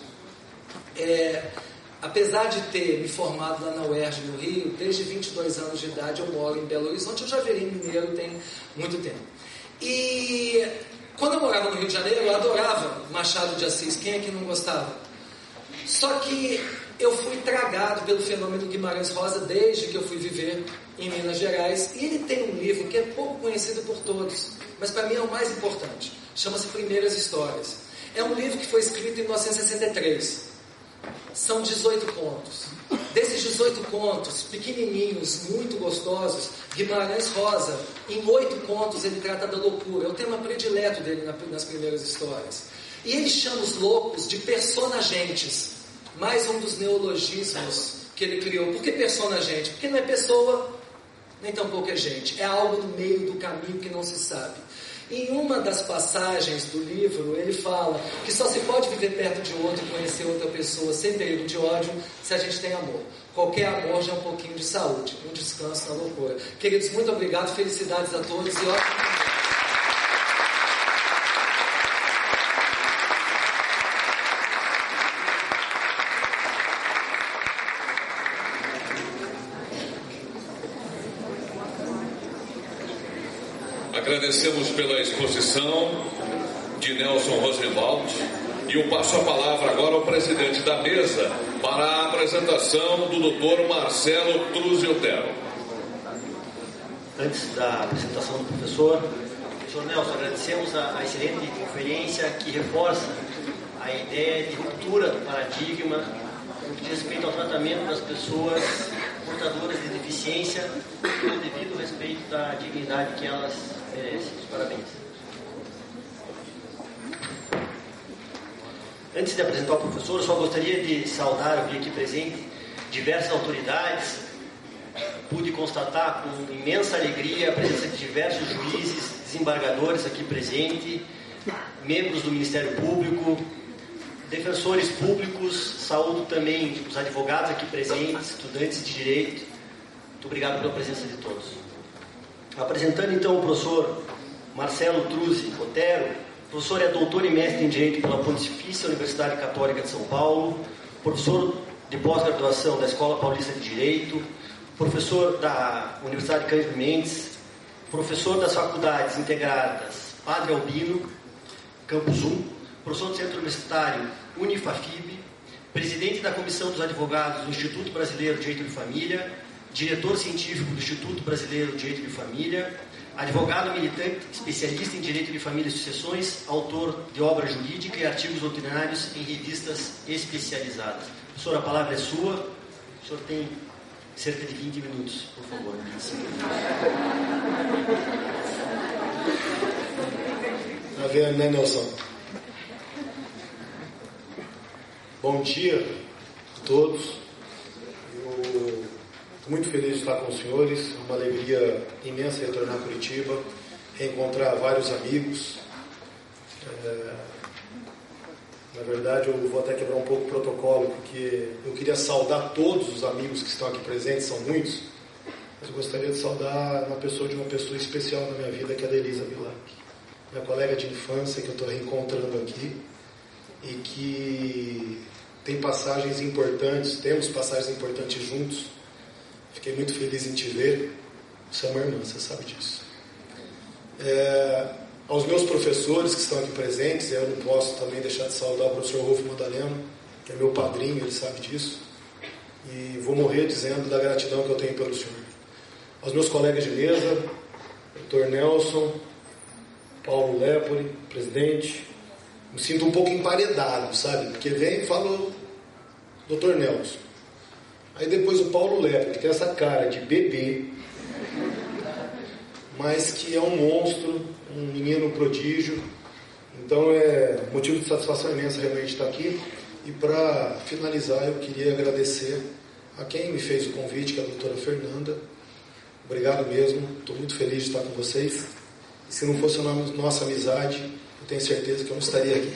Apesar de ter me formado lá na UERJ no Rio, desde 22 anos de idade eu moro em Belo Horizonte, eu já virei mineiro tem muito tempo. E quando eu morava no Rio de Janeiro, eu adorava Machado de Assis, quem é que não gostava? Só que eu fui tragado pelo fenômeno Guimarães Rosa desde que eu fui viver em Minas Gerais, e ele tem um livro que é pouco conhecido por todos, mas para mim é o mais importante, chama-se Primeiras Histórias. É um livro que foi escrito em 1963. São 18 contos. Desses 18 contos, pequenininhos, muito gostosos, Guimarães Rosa, em 8 contos, ele trata da loucura. É o tema predileto dele nas primeiras histórias. E ele chama os loucos de personagentes. Mais um dos neologismos que ele criou. Por que persona gente? Porque não é pessoa, nem tampouco é gente. É algo no meio do caminho que não se sabe. Em uma das passagens do livro, ele fala que só se pode viver perto de outro e conhecer outra pessoa sem perigo de ódio se a gente tem amor. Qualquer amor já é um pouquinho de saúde, um descanso na loucura. Queridos, muito obrigado, felicidades a todos e ótimo. Agradecemos pela exposição de Nelson Rosenwald e eu passo a palavra agora ao presidente da mesa para a apresentação do Dr. Marcelo Truzzi Otero. Antes da apresentação do professor Nelson, agradecemos a excelente conferência que reforça a ideia de ruptura do paradigma no que diz respeito ao tratamento das pessoas portadoras de deficiência com o devido respeito da dignidade que elas merecem. Parabéns. Antes de apresentar o professor, eu só gostaria de saudar, eu vi aqui presente, diversas autoridades. Pude constatar com imensa alegria a presença de diversos juízes, desembargadores aqui presentes, membros do Ministério Público, defensores públicos, saúdo também os advogados aqui presentes, estudantes de Direito. Muito obrigado pela presença de todos. Apresentando então o professor Marcelo Truzzi Otero. O professor é doutor e mestre em Direito pela Pontifícia Universidade Católica de São Paulo, professor de pós-graduação da Escola Paulista de Direito, professor da Universidade Cândido Mendes, professor das Faculdades Integradas Padre Albino, Campus 1, professor do Centro Universitário Unifafib, presidente da Comissão dos Advogados do Instituto Brasileiro de Direito de Família, diretor científico do Instituto Brasileiro de Direito de Família, advogado militante, especialista em Direito de Família e Sucessões, autor de obra jurídica e artigos doutrinários em revistas especializadas. Professor, a palavra é sua. O senhor tem cerca de 20 minutos, por favor. Tá vendo, né, Nelson? Bom dia a todos. Eu estou muito feliz de estar com os senhores. É uma alegria imensa retornar a Curitiba, reencontrar vários amigos. Na verdade, eu vou até quebrar um pouco o protocolo, porque eu queria saudar todos os amigos que estão aqui presentes, são muitos, mas eu gostaria de saudar uma pessoa especial na minha vida, que é a Elisa Bilac, minha colega de infância, que eu estou reencontrando aqui, e que tem passagens importantes, temos passagens importantes juntos. Fiquei muito feliz em te ver. Você é uma irmã, você sabe disso. Aos meus professores que estão aqui presentes, eu não posso também deixar de saudar o professor Rolfo Madaleno, que é meu padrinho, ele sabe disso, e vou morrer dizendo da gratidão que eu tenho pelo senhor. Aos meus colegas de mesa, Dr. Nelson, Paulo Lepori, presidente, me sinto um pouco emparedado, sabe? Porque vem e fala o Dr. Nelson. Aí depois o Paulo Lepori, que tem essa cara de bebê, mas que é um monstro, um menino prodígio. Então é motivo de satisfação imensa realmente estar aqui. E para finalizar, eu queria agradecer a quem me fez o convite, que é a doutora Fernanda. Obrigado mesmo, estou muito feliz de estar com vocês. E se não fosse a nossa amizade, eu tenho certeza que eu não estaria aqui.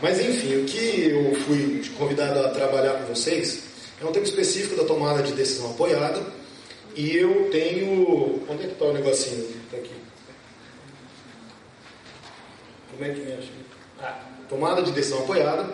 Mas enfim, o que eu fui convidado a trabalhar com vocês é um tema específico da tomada de decisão apoiada. E eu tenho... Onde é que está o negocinho? Está aqui. Como é que mexe? Tomada de decisão apoiada.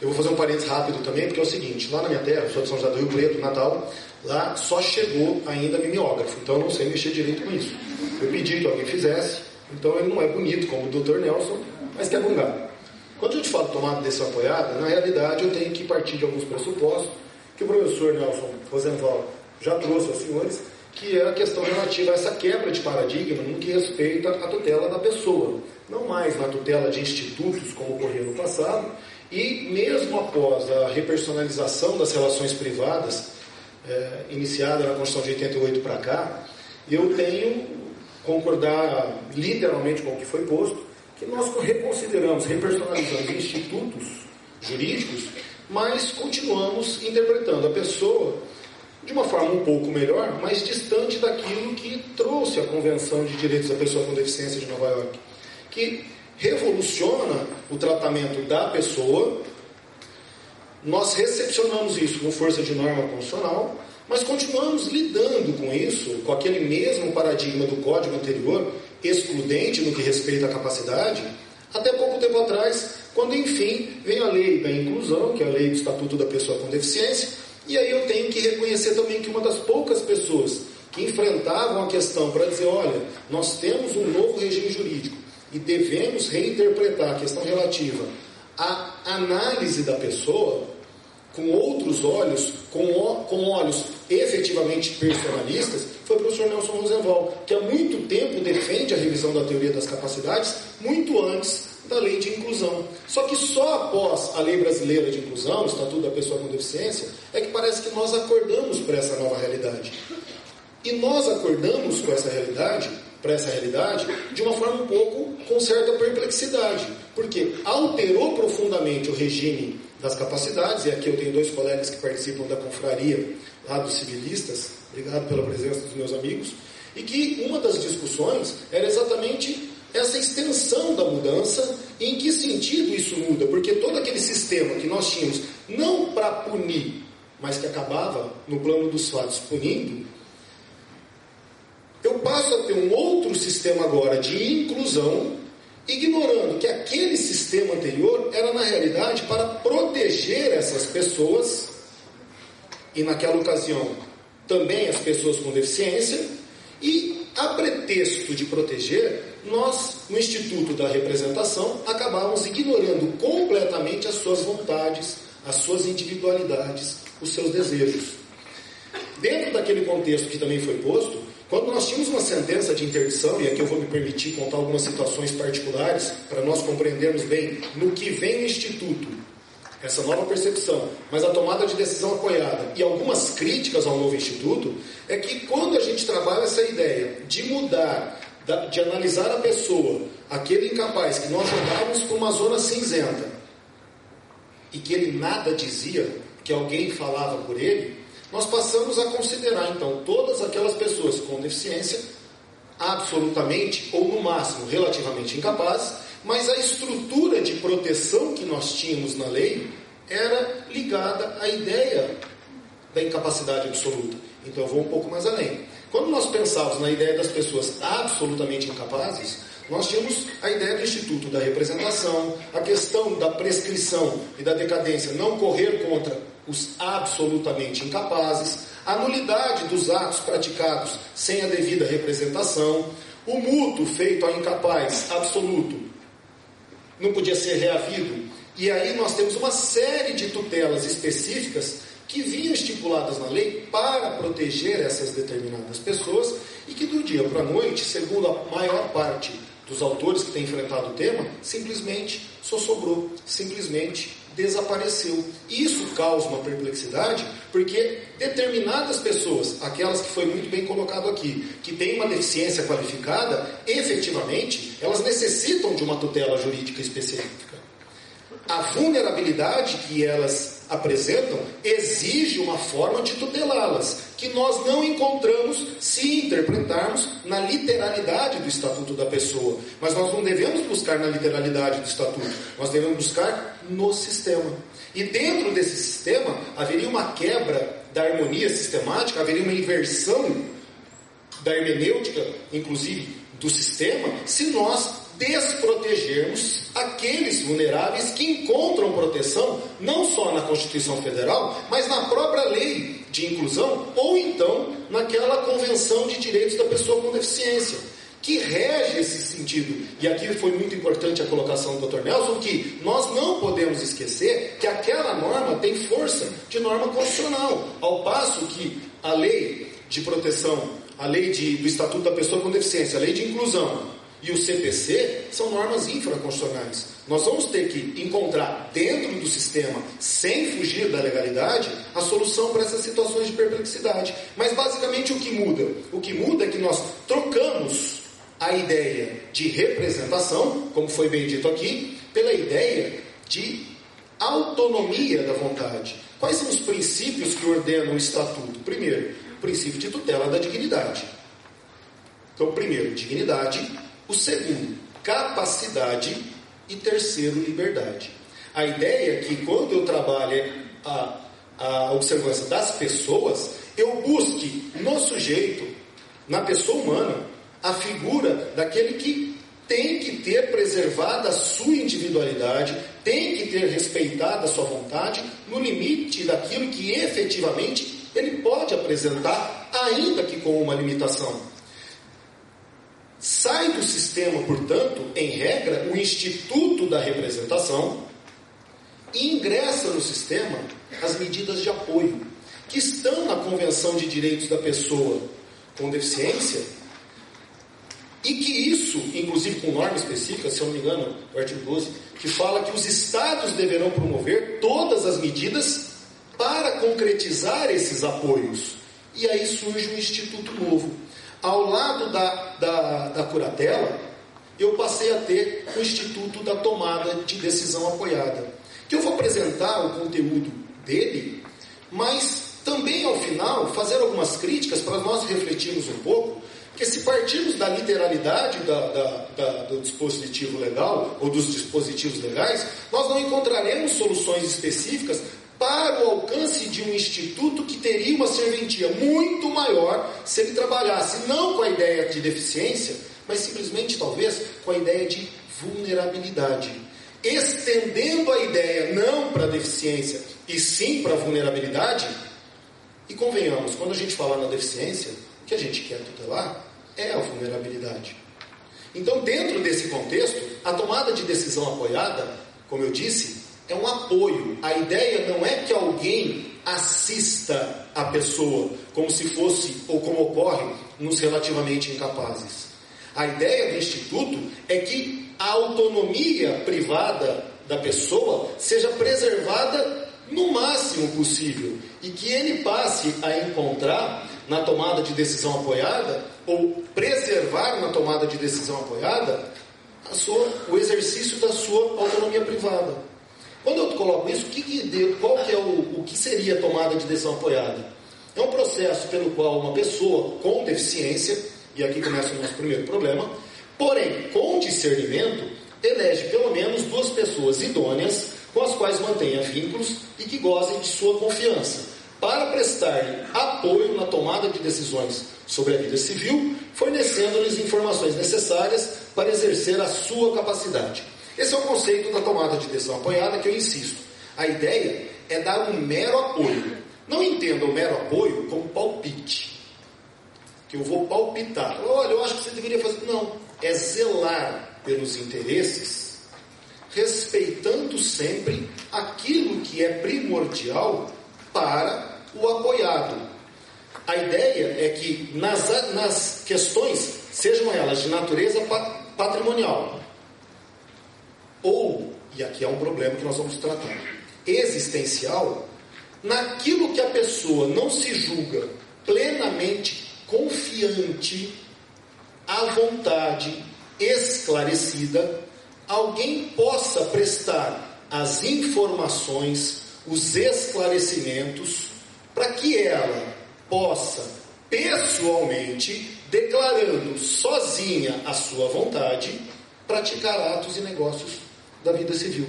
Eu vou fazer um parênteses rápido também, porque é o seguinte, lá na minha terra, eu sou de São José do Rio Preto, Natal, lá só chegou ainda mimeógrafo, então eu não sei mexer direito com isso. Eu pedi que alguém fizesse, então ele não é bonito como o Dr. Nelson, mas quer bungar. Quando a gente fala de tomada de decisão apoiada, na realidade eu tenho que partir de alguns pressupostos que o professor Nelson Rosenwald já trouxe aos senhores, que é a questão relativa a essa quebra de paradigma no que respeita à tutela da pessoa. Não mais na tutela de institutos, como ocorreu no passado, e mesmo após a repersonalização das relações privadas, iniciada na Constituição de 88 para cá, eu tenho concordar literalmente com o que foi posto, que nós reconsideramos, repersonalizamos institutos jurídicos mas continuamos interpretando a pessoa de uma forma um pouco melhor, mas distante daquilo que trouxe a Convenção de Direitos da Pessoa com Deficiência de Nova York, que revoluciona o tratamento da pessoa. Nós recepcionamos isso com força de norma constitucional, mas continuamos lidando com isso, com aquele mesmo paradigma do Código anterior, excludente no que respeita à capacidade, até pouco tempo atrás, quando enfim vem a lei da inclusão, que é a lei do Estatuto da Pessoa com Deficiência, e aí eu tenho que reconhecer também que uma das poucas pessoas que enfrentavam a questão para dizer, olha, nós temos um novo regime jurídico e devemos reinterpretar a questão relativa à análise da pessoa com outros olhos, com olhos efetivamente personalistas, foi o professor Nelson Rosenwald, que há muito tempo defende a revisão da teoria das capacidades, muito antes da lei de inclusão. Só que só após a lei brasileira de inclusão, o Estatuto da Pessoa com Deficiência, é que parece que nós acordamos para essa nova realidade. E nós acordamos com essa realidade, para essa realidade, de uma forma um pouco com certa perplexidade, porque alterou profundamente o regime das capacidades, e aqui eu tenho 2 colegas que participam da confraria lá dos civilistas, obrigado pela presença dos meus amigos, e que uma das discussões era exatamente essa extensão da mudança, em que sentido isso muda, porque todo aquele sistema que nós tínhamos, não para punir, mas que acabava, no plano dos fatos, punindo, eu passo a ter um outro sistema agora de inclusão, ignorando que aquele sistema anterior era, na realidade, para proteger essas pessoas, e naquela ocasião também as pessoas com deficiência, e a pretexto de proteger, nós, no Instituto da Representação, acabávamos ignorando completamente as suas vontades, as suas individualidades, os seus desejos. Dentro daquele contexto que também foi posto, quando nós tínhamos uma sentença de interdição, e aqui eu vou me permitir contar algumas situações particulares, para nós compreendermos bem no que vem o Instituto, essa nova percepção, mas a tomada de decisão apoiada e algumas críticas ao novo Instituto, é que quando a gente trabalha essa ideia de mudar, de analisar a pessoa, aquele incapaz que nós jogávamos para uma zona cinzenta, e que ele nada dizia, que alguém falava por ele, nós passamos a considerar, então, todas aquelas pessoas com deficiência absolutamente, ou no máximo, relativamente incapazes, mas a estrutura de proteção que nós tínhamos na lei era ligada à ideia da incapacidade absoluta. Então, eu vou um pouco mais além. Quando nós pensávamos na ideia das pessoas absolutamente incapazes, nós tínhamos a ideia do Instituto da Representação, a questão da prescrição e da decadência, não correr contra os absolutamente incapazes, a nulidade dos atos praticados sem a devida representação, o mútuo feito ao incapaz absoluto não podia ser reavido, e aí nós temos uma série de tutelas específicas que vinham estipuladas na lei para proteger essas determinadas pessoas, e que do dia para a noite, segundo a maior parte dos autores que têm enfrentado o tema, simplesmente só sobrou, simplesmente desapareceu. Isso causa uma perplexidade, porque determinadas pessoas, aquelas que foi muito bem colocado aqui, que têm uma deficiência qualificada, efetivamente, elas necessitam de uma tutela jurídica específica. A vulnerabilidade que elas apresentam exige uma forma de tutelá-las, que nós não encontramos se interpretarmos na literalidade do Estatuto da Pessoa. Mas nós não devemos buscar na literalidade do Estatuto, nós devemos buscar no sistema. E dentro desse sistema haveria uma quebra da harmonia sistemática, haveria uma inversão da hermenêutica, inclusive do sistema, se nós desprotegermos aqueles vulneráveis que encontram proteção não só na Constituição Federal, mas na própria lei de inclusão, ou então naquela Convenção de Direitos da Pessoa com Deficiência, que rege esse sentido. E aqui foi muito importante a colocação do Dr. Nelson, que nós não podemos esquecer que aquela norma tem força de norma constitucional, ao passo que a lei de proteção, a lei do Estatuto da Pessoa com Deficiência, a lei de inclusão e o CPC são normas infraconstitucionais. Nós vamos ter que encontrar dentro do sistema, sem fugir da legalidade, a solução para essas situações de perplexidade. Mas basicamente o que muda? O que muda é que nós trocamos a ideia de representação, como foi bem dito aqui, pela ideia de autonomia da vontade. Quais são os princípios que ordenam o Estatuto? Primeiro, o princípio de tutela da dignidade. Então, primeiro, dignidade. O segundo, capacidade. E terceiro, liberdade. A ideia é que quando eu trabalho a observância das pessoas, eu busque no sujeito, na pessoa humana, a figura daquele que tem que ter preservada a sua individualidade, tem que ter respeitado a sua vontade, no limite daquilo que efetivamente ele pode apresentar, ainda que com uma limitação. Sai do sistema, portanto, em regra, o Instituto da Representação e ingressa no sistema as medidas de apoio, que estão na Convenção de Direitos da Pessoa com Deficiência, e que isso, inclusive com norma específica, se eu não me engano, o artigo 12, que fala que os Estados deverão promover todas as medidas para concretizar esses apoios. E aí surge um instituto novo. Ao lado da curatela, eu passei a ter o Instituto da Tomada de Decisão Apoiada, que eu vou apresentar o conteúdo dele, mas também, ao final, fazer algumas críticas para nós refletirmos um pouco, porque se partirmos da literalidade do dispositivo legal, ou dos dispositivos legais, nós não encontraremos soluções específicas para o alcance de um instituto que teria uma serventia muito maior se ele trabalhasse não com a ideia de deficiência, mas simplesmente, talvez, com a ideia de vulnerabilidade. Estendendo a ideia não para a deficiência, e sim para a vulnerabilidade. E convenhamos, quando a gente fala na deficiência, o que a gente quer tutelar é a vulnerabilidade. Então, dentro desse contexto, a tomada de decisão apoiada, como eu disse, é um apoio. A ideia não é que alguém assista a pessoa, como se fosse, ou como ocorre, nos relativamente incapazes. A ideia do Instituto é que a autonomia privada da pessoa seja preservada no máximo possível e que ele passe a encontrar na tomada de decisão apoiada, ou preservar na tomada de decisão apoiada, o exercício da sua autonomia privada. Quando eu coloco isso, o que seria a tomada de decisão apoiada? É um processo pelo qual uma pessoa com deficiência, e aqui começa o nosso primeiro problema, porém com discernimento, elege pelo menos 2 pessoas idôneas com as quais mantenha vínculos e que gozem de sua confiança, para prestar-lhe apoio na tomada de decisões sobre a vida civil, fornecendo-lhes informações necessárias para exercer a sua capacidade. Esse é o conceito da tomada de decisão apoiada, que eu insisto. A ideia é dar um mero apoio. Não entenda o mero apoio como palpite, que eu vou palpitar. Olha, eu acho que você deveria fazer... Não, é zelar pelos interesses, respeitando sempre aquilo que é primordial para o apoiado. A ideia é que nas questões, sejam elas de natureza patrimonial, ou, e aqui é um problema que nós vamos tratar, existencial, naquilo que a pessoa não se julga plenamente confiante, à vontade, esclarecida, alguém possa prestar as informações, os esclarecimentos, para que ela possa, pessoalmente, declarando sozinha a sua vontade, praticar atos e negócios da vida civil.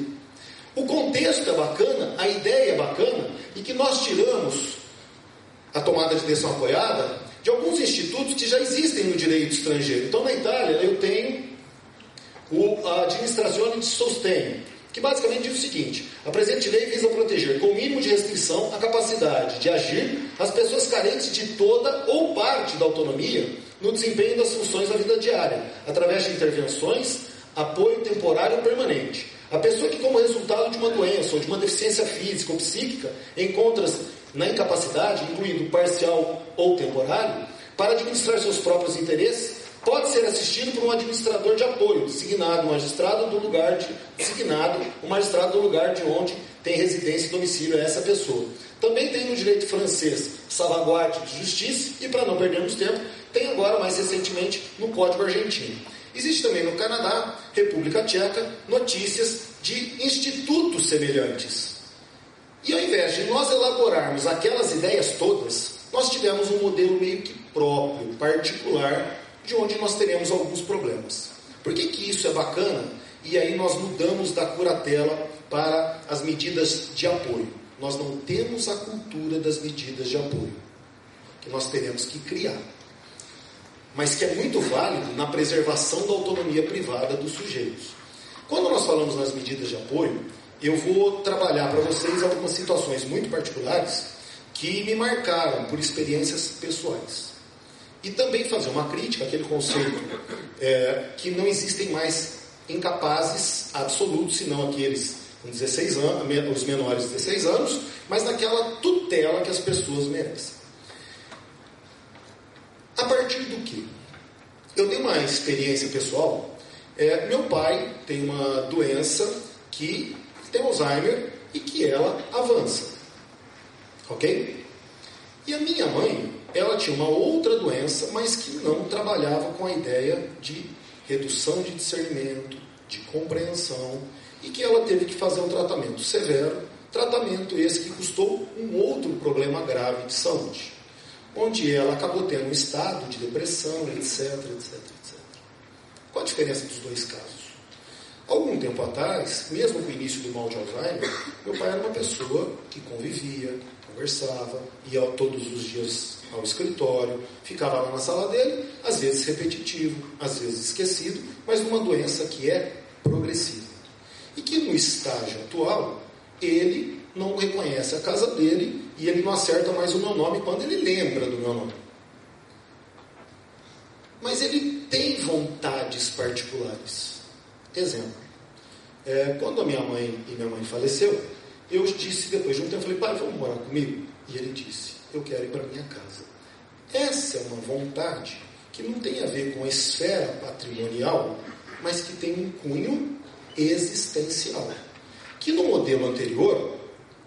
O contexto é bacana, a ideia é bacana, e que nós tiramos a tomada de decisão apoiada de alguns institutos que já existem no direito estrangeiro. Então, na Itália, eu tenho a Administrazione di Sostegno, que basicamente diz o seguinte: a presente lei visa proteger com o mínimo de restrição a capacidade de agir as pessoas carentes de toda ou parte da autonomia no desempenho das funções da vida diária, através de intervenções, apoio temporário ou permanente. A pessoa que, como resultado de uma doença ou de uma deficiência física ou psíquica, encontra-se na incapacidade, incluindo parcial ou temporário, para administrar seus próprios interesses, pode ser assistido por um administrador de apoio, designado o magistrado do lugar de onde tem residência e domicílio essa pessoa. Também tem no direito francês salvaguarda de justiça, e para não perdermos tempo, tem agora, mais recentemente, no Código Argentino. Existe também no Canadá, República Tcheca, notícias de institutos semelhantes. E ao invés de nós elaborarmos aquelas ideias todas, nós tivemos um modelo meio que próprio, particular, de onde nós teremos alguns problemas. Por que isso é bacana? E aí nós mudamos da curatela para as medidas de apoio. Nós não temos a cultura das medidas de apoio, que nós teremos que criar. Mas que é muito válido na preservação da autonomia privada dos sujeitos. Quando nós falamos nas medidas de apoio, eu vou trabalhar para vocês algumas situações muito particulares que me marcaram por experiências pessoais. E também fazer uma crítica àquele conceito que não existem mais incapazes absolutos, senão aqueles com 16 anos, os menores de 16 anos, mas naquela tutela que as pessoas merecem. A partir do quê? Eu tenho uma experiência pessoal. Meu pai tem uma doença que tem Alzheimer e que ela avança. Ok? E a minha mãe, ela tinha uma outra doença, mas que não trabalhava com a ideia de redução de discernimento, de compreensão, e que ela teve que fazer um tratamento severo, tratamento esse que custou um outro problema grave de saúde, onde ela acabou tendo um estado de depressão, etc. Qual a diferença dos dois casos? Algum tempo atrás, mesmo com o início do mal de Alzheimer, meu pai era uma pessoa que convivia, conversava, ia todos os dias ao escritório, ficava lá na sala dele, às vezes repetitivo, às vezes esquecido, mas numa doença que é progressiva. E que no estágio atual, ele não reconhece a casa dele e ele não acerta mais o meu nome quando ele lembra do meu nome. Mas ele tem vontades particulares. Exemplo. Quando a minha mãe faleceu, eu disse depois de um tempo, falei, pai, vamos morar comigo? E ele disse, eu quero ir para minha casa. Essa é uma vontade que não tem a ver com a esfera patrimonial, mas que tem um cunho existencial. Que no modelo anterior,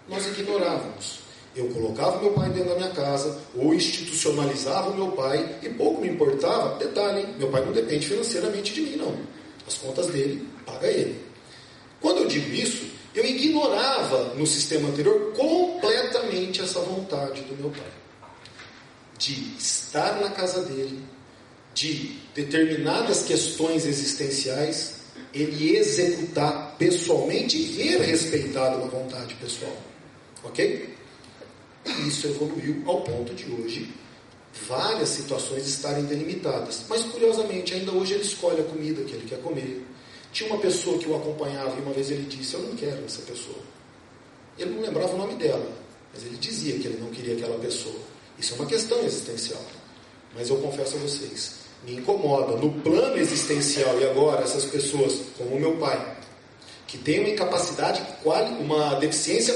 nós ignorávamos. Eu colocava meu pai dentro da minha casa, ou institucionalizava o meu pai, e pouco me importava, detalhe, hein? Meu pai não depende financeiramente de mim, não. As contas dele, paga ele. Quando eu digo isso, eu ignorava no sistema anterior completamente essa vontade do meu pai. De estar na casa dele, de determinadas questões existenciais, ele executar pessoalmente e ver respeitado a vontade pessoal. Ok? E isso evoluiu ao ponto de hoje várias situações estarem delimitadas. Mas, curiosamente, ainda hoje ele escolhe a comida que ele quer comer. Tinha uma pessoa que o acompanhava e uma vez ele disse, eu não quero essa pessoa. Ele não lembrava o nome dela, mas ele dizia que ele não queria aquela pessoa. Isso é uma questão existencial. Mas eu confesso a vocês, me incomoda no plano existencial e agora essas pessoas, como o meu pai, que tem uma incapacidade, uma deficiência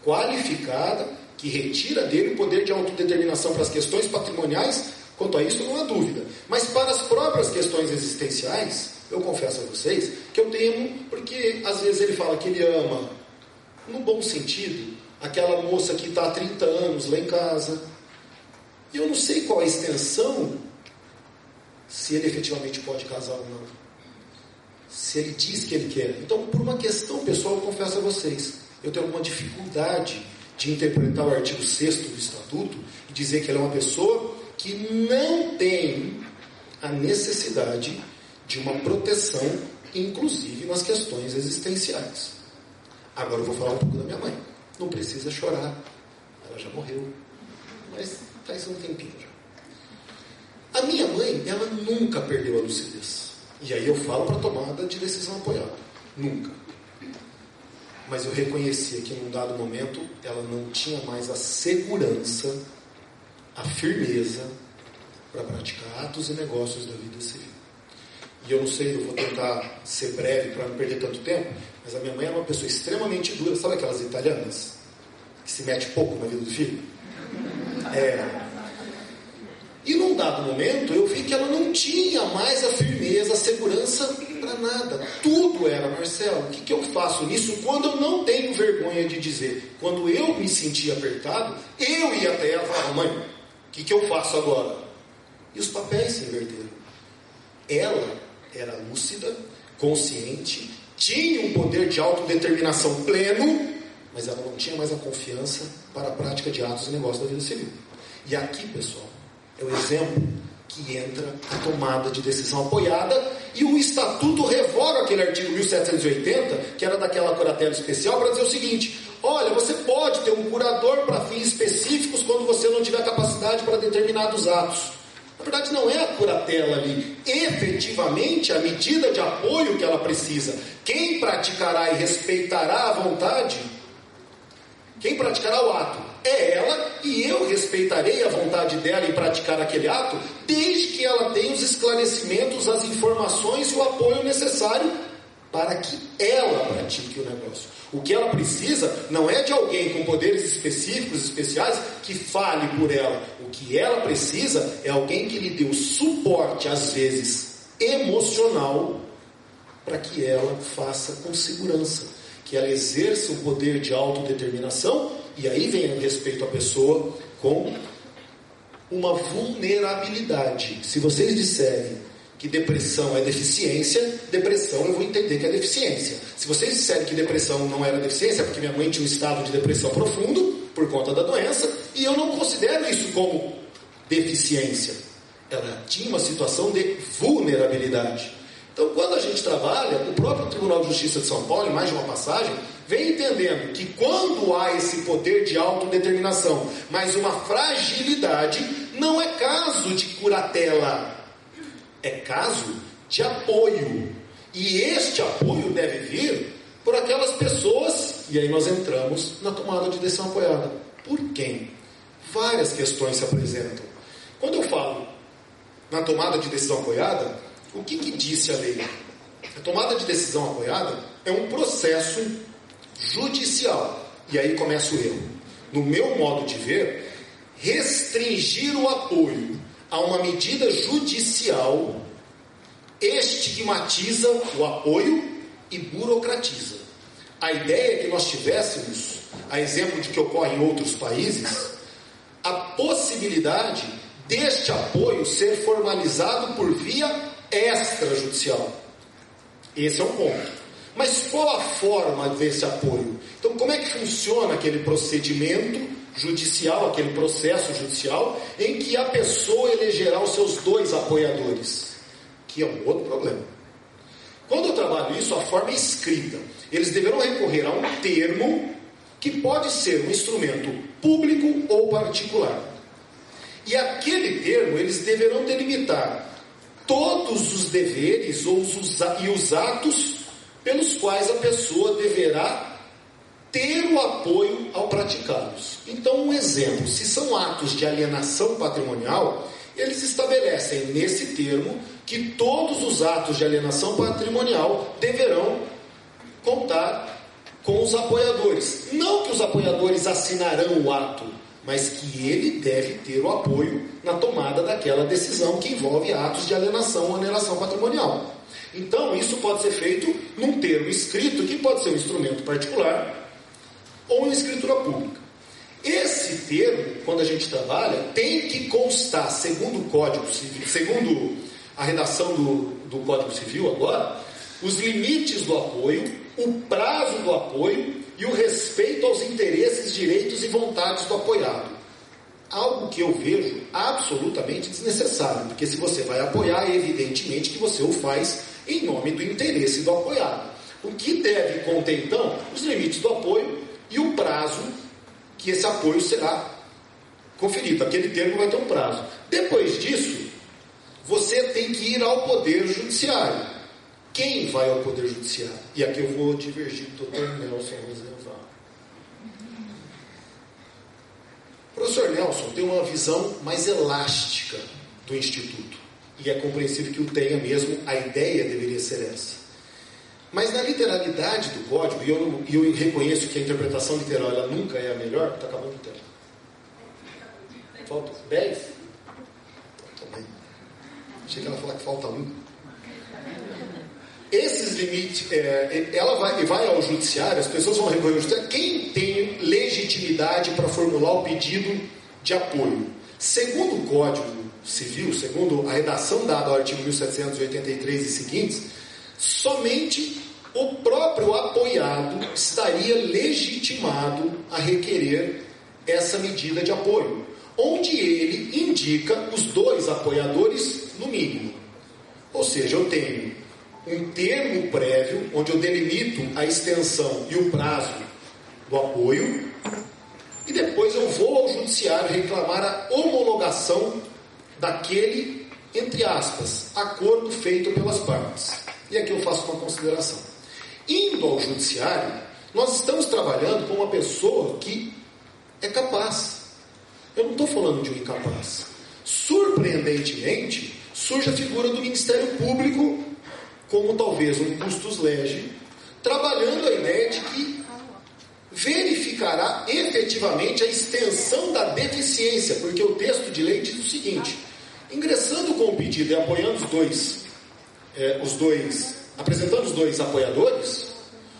qualificada, que retira dele o poder de autodeterminação para as questões patrimoniais, quanto a isso não há dúvida. Mas para as próprias questões existenciais, eu confesso a vocês que eu temo, porque às vezes ele fala que ele ama, no bom sentido, aquela moça que está há 30 anos lá em casa, e eu não sei qual a extensão, se ele efetivamente pode casar ou não, se ele diz que ele quer. Então, por uma questão pessoal, eu confesso a vocês, eu tenho alguma dificuldade de interpretar o artigo 6º do Estatuto e dizer que ele é uma pessoa que não tem a necessidade de uma proteção, inclusive nas questões existenciais. Agora eu vou falar um pouco da minha mãe. Não precisa chorar, ela já morreu, mas faz um tempinho já. A minha mãe, ela nunca perdeu a lucidez. E aí eu falo para tomada de decisão apoiada. Nunca. Mas eu reconhecia que num dado momento ela não tinha mais a segurança, a firmeza para praticar atos e negócios da vida civil. E eu não sei, eu vou tentar ser breve para não perder tanto tempo, mas a minha mãe é uma pessoa extremamente dura. Sabe aquelas italianas que se mete pouco na vida do filho? E num dado momento eu vi que ela não tinha mais a firmeza, a segurança para nada. Tudo era, Marcelo, o que eu faço nisso quando eu não tenho vergonha de dizer? Quando eu me sentia apertado, eu ia até ela e falava, mãe, o que eu faço agora? E os papéis se inverteram. Ela era lúcida, consciente, tinha um poder de autodeterminação pleno, mas ela não tinha mais a confiança para a prática de atos e negócios da vida civil. E aqui, pessoal, é o exemplo que entra a tomada de decisão apoiada, e o Estatuto revoga aquele artigo 1780, que era daquela curatela especial, para dizer o seguinte: olha, você pode ter um curador para fins específicos quando você não tiver capacidade para determinados atos. Na verdade, não é a curatela ali, efetivamente a medida de apoio que ela precisa. Quem praticará e respeitará a vontade, quem praticará o ato, é ela, e eu respeitarei a vontade dela em praticar aquele ato, desde que ela tenha os esclarecimentos, as informações e o apoio necessário para que ela pratique o negócio. O que ela precisa não é de alguém com poderes específicos, especiais, que fale por ela. O que ela precisa é alguém que lhe dê o suporte, às vezes emocional, para que ela faça com segurança, que ela exerça o poder de autodeterminação. E aí vem o respeito à pessoa com uma vulnerabilidade. Se vocês disserem que depressão é deficiência, depressão eu vou entender que é deficiência. Se vocês disserem que depressão não era deficiência, é porque minha mãe tinha um estado de depressão profundo por conta da doença, e eu não considero isso como deficiência. Ela tinha uma situação de vulnerabilidade. Então, quando a gente trabalha, o próprio Tribunal de Justiça de São Paulo, em mais de uma passagem, vem entendendo que quando há esse poder de autodeterminação, mas uma fragilidade, não é caso de curatela, é caso de apoio. E este apoio deve vir por aquelas pessoas, e aí nós entramos na tomada de decisão apoiada. Por quem? Várias questões se apresentam. Quando eu falo na tomada de decisão apoiada, o que disse a lei? A tomada de decisão apoiada é um processo judicial. E aí começa o erro. No meu modo de ver, restringir o apoio a uma medida judicial estigmatiza o apoio e burocratiza. A ideia é que nós tivéssemos, a exemplo de que ocorre em outros países, a possibilidade deste apoio ser formalizado por via extrajudicial. Esse é um ponto. Mas qual a forma desse apoio? Então, como é que funciona aquele procedimento judicial, aquele processo judicial, em que a pessoa elegerá os seus 2 apoiadores? Que é um outro problema. Quando eu trabalho isso, a forma é escrita. Eles deverão recorrer a um termo que pode ser um instrumento público ou particular. E aquele termo, eles deverão delimitar todos os deveres e os atos pelos quais a pessoa deverá ter o apoio ao praticá-los. Então, um exemplo: se são atos de alienação patrimonial, eles estabelecem nesse termo que todos os atos de alienação patrimonial deverão contar com os apoiadores. Não que os apoiadores assinarão o ato, mas que ele deve ter o apoio na tomada daquela decisão que envolve atos de alienação ou alienação patrimonial. Então, isso pode ser feito num termo escrito, que pode ser um instrumento particular ou uma escritura pública. Esse termo, quando a gente trabalha, tem que constar, segundo o Código Civil, segundo a redação do Código Civil agora, os limites do apoio, o prazo do apoio e o respeito aos interesses, direitos e vontades do apoiado. Algo que eu vejo absolutamente desnecessário, porque se você vai apoiar, evidentemente que você o faz em nome do interesse do apoiado. O que deve conter, então, os limites do apoio e o prazo que esse apoio será conferido. Aquele termo vai ter um prazo. Depois disso, você tem que ir ao Poder Judiciário. Quem vai ao Poder Judiciário? E aqui eu vou divergir do Dr. Nelson Rosenval. O professor Nelson tem uma visão mais elástica do Instituto. E é compreensível que o tenha mesmo, a ideia deveria ser essa. Mas na literalidade do código, e eu reconheço que a interpretação literal ela nunca é a melhor. Está acabando o tempo. Falta 10? Também. Achei que ela ia falar que falta 1. Esses limites, ela vai ao judiciário, as pessoas vão recorrer ao judiciário. Quem tem legitimidade para formular o pedido de apoio? Segundo o Código Civil, segundo a redação dada ao artigo 1783 e seguintes, somente o próprio apoiado estaria legitimado a requerer essa medida de apoio, onde ele indica os dois apoiadores no mínimo. Ou seja, eu tenho um termo prévio, onde eu delimito a extensão e o prazo do apoio, e depois eu vou ao judiciário reclamar a homologação daquele, entre aspas, acordo feito pelas partes. E aqui eu faço uma consideração. Indo ao judiciário, nós estamos trabalhando com uma pessoa que é capaz. Eu não estou falando de um incapaz. Surpreendentemente, surge a figura do Ministério Público como talvez um custos lege, trabalhando a ideia de que verificará efetivamente a extensão da deficiência, porque o texto de lei diz o seguinte: ingressando com o pedido e apoiando apresentando os dois apoiadores,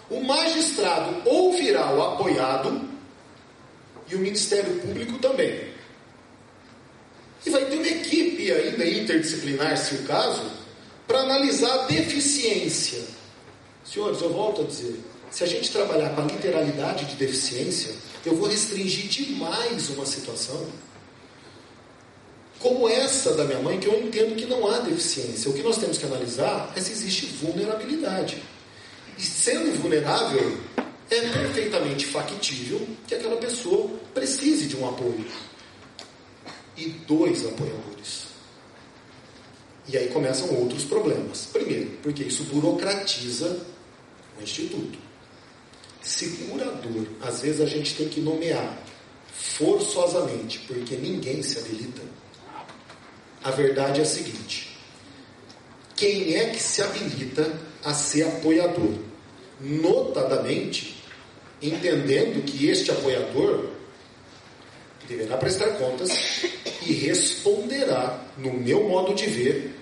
o magistrado ouvirá o apoiado e o Ministério Público também. E vai ter uma equipe ainda interdisciplinar, se o caso, para analisar a deficiência. Senhores, eu volto a dizer, se a gente trabalhar com a literalidade de deficiência, eu vou restringir demais uma situação como essa da minha mãe, que eu entendo que não há deficiência. O que nós temos que analisar é se existe vulnerabilidade. E sendo vulnerável, é perfeitamente factível que aquela pessoa precise de um apoio. E dois apoiadores. E aí começam outros problemas. Primeiro, porque isso burocratiza o Instituto. Segurador, às vezes a gente tem que nomear forçosamente, porque ninguém se habilita. A verdade é a seguinte: quem é que se habilita a ser apoiador? Notadamente, entendendo que este apoiador deverá prestar contas e responderá, no meu modo de ver,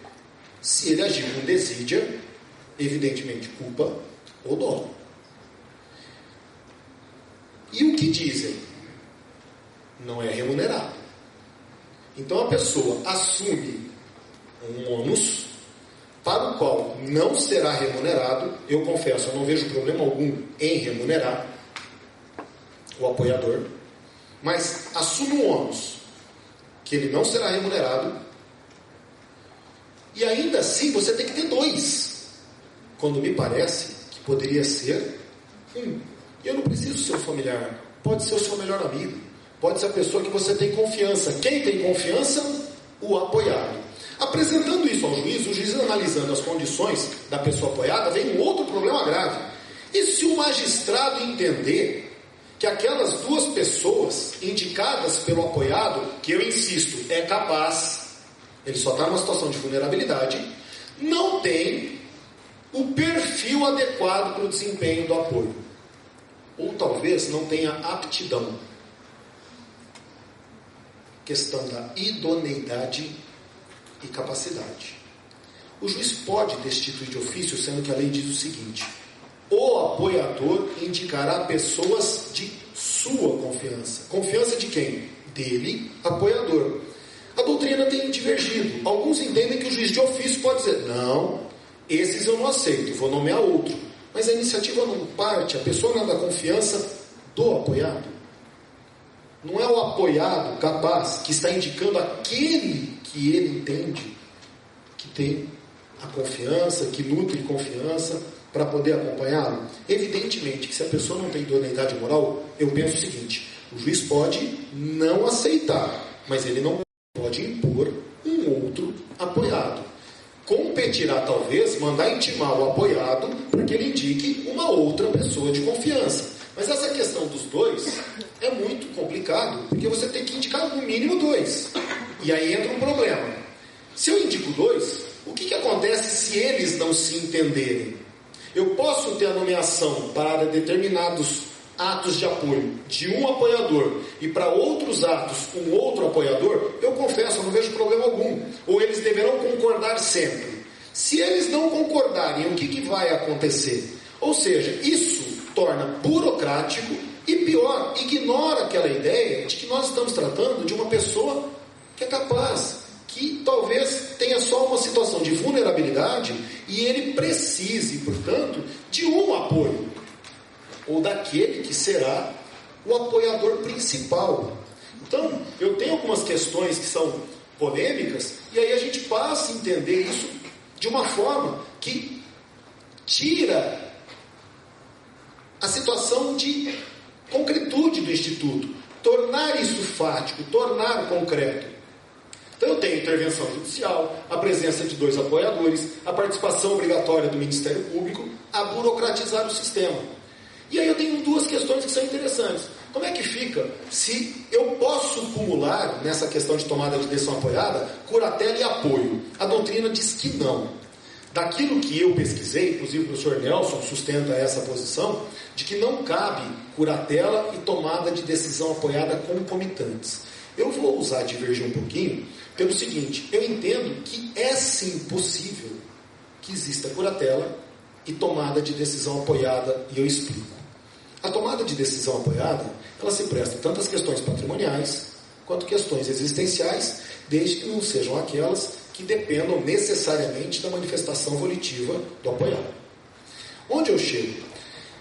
se ele agir com desídia, evidentemente culpa ou dolo. E o que dizem? Não é remunerado. Então a pessoa assume um ônus para o qual não será remunerado. Eu confesso, eu não vejo problema algum em remunerar o apoiador, mas assume um ônus que ele não será remunerado, e ainda assim você tem que ter dois, quando me parece que poderia ser um. E eu não preciso ser um familiar, pode ser o seu melhor amigo, pode ser a pessoa que você tem confiança. Quem tem confiança? O apoiado. Apresentando isso ao juiz, o juiz analisando as condições da pessoa apoiada, vem um outro problema grave. E se o magistrado entender que aquelas duas pessoas indicadas pelo apoiado, que eu insisto, é capaz, ele só está numa situação de vulnerabilidade, não tem o perfil adequado para o desempenho do apoio, ou talvez não tenha aptidão, questão da idoneidade e capacidade, o juiz pode destituir de ofício, sendo que a lei diz o seguinte: o apoiador indicará pessoas de sua confiança. Confiança de quem? Dele, apoiador. A doutrina tem divergido. Alguns entendem que o juiz de ofício pode dizer: não, esses eu não aceito, vou nomear outro. Mas a iniciativa não parte, a pessoa não é da confiança do apoiado. Não é o apoiado capaz que está indicando aquele que ele entende que tem a confiança, que nutre confiança, para poder acompanhá-lo. Evidentemente que se a pessoa não tem idoneidade moral, eu penso o seguinte: o juiz pode não aceitar, mas ele não pode impor um outro apoiado. Competirá talvez mandar intimar o apoiado para que ele indique uma outra pessoa de confiança. Mas essa questão dos dois é muito complicado, porque você tem que indicar no mínimo dois. E aí entra um problema. Se eu indico dois, o que acontece se eles não se entenderem? Eu posso ter a nomeação para determinados atos de apoio de um apoiador e para outros atos um outro apoiador? Eu confesso, eu não vejo problema algum. Ou eles deverão concordar sempre. Se eles não concordarem, o que vai acontecer? Ou seja, isso torna burocrático e pior, ignora aquela ideia de que nós estamos tratando de uma pessoa que é capaz, que talvez tenha só uma situação de vulnerabilidade e ele precise, portanto, de um apoio, ou daquele que será o apoiador principal. Então, eu tenho algumas questões que são polêmicas, e aí a gente passa a entender isso de uma forma que tira a situação de concretude do Instituto, tornar isso fático, tornar concreto. Então eu tenho intervenção judicial, a presença de 2 apoiadores, a participação obrigatória do Ministério Público, a burocratizar o sistema. E aí eu tenho 2 questões que são interessantes. Como é que fica se eu posso acumular, nessa questão de tomada de decisão apoiada, curatela e apoio? A doutrina diz que não. Daquilo que eu pesquisei, inclusive o professor Nelson sustenta essa posição, de que não cabe curatela e tomada de decisão apoiada concomitantes. Eu vou usar divergir um pouquinho pelo seguinte: eu entendo que é sim possível que exista curatela e tomada de decisão apoiada, e eu explico. A tomada de decisão apoiada, ela se presta tanto às questões patrimoniais quanto questões existenciais, desde que não sejam aquelas que dependam necessariamente da manifestação volitiva do apoiado. Onde eu chego?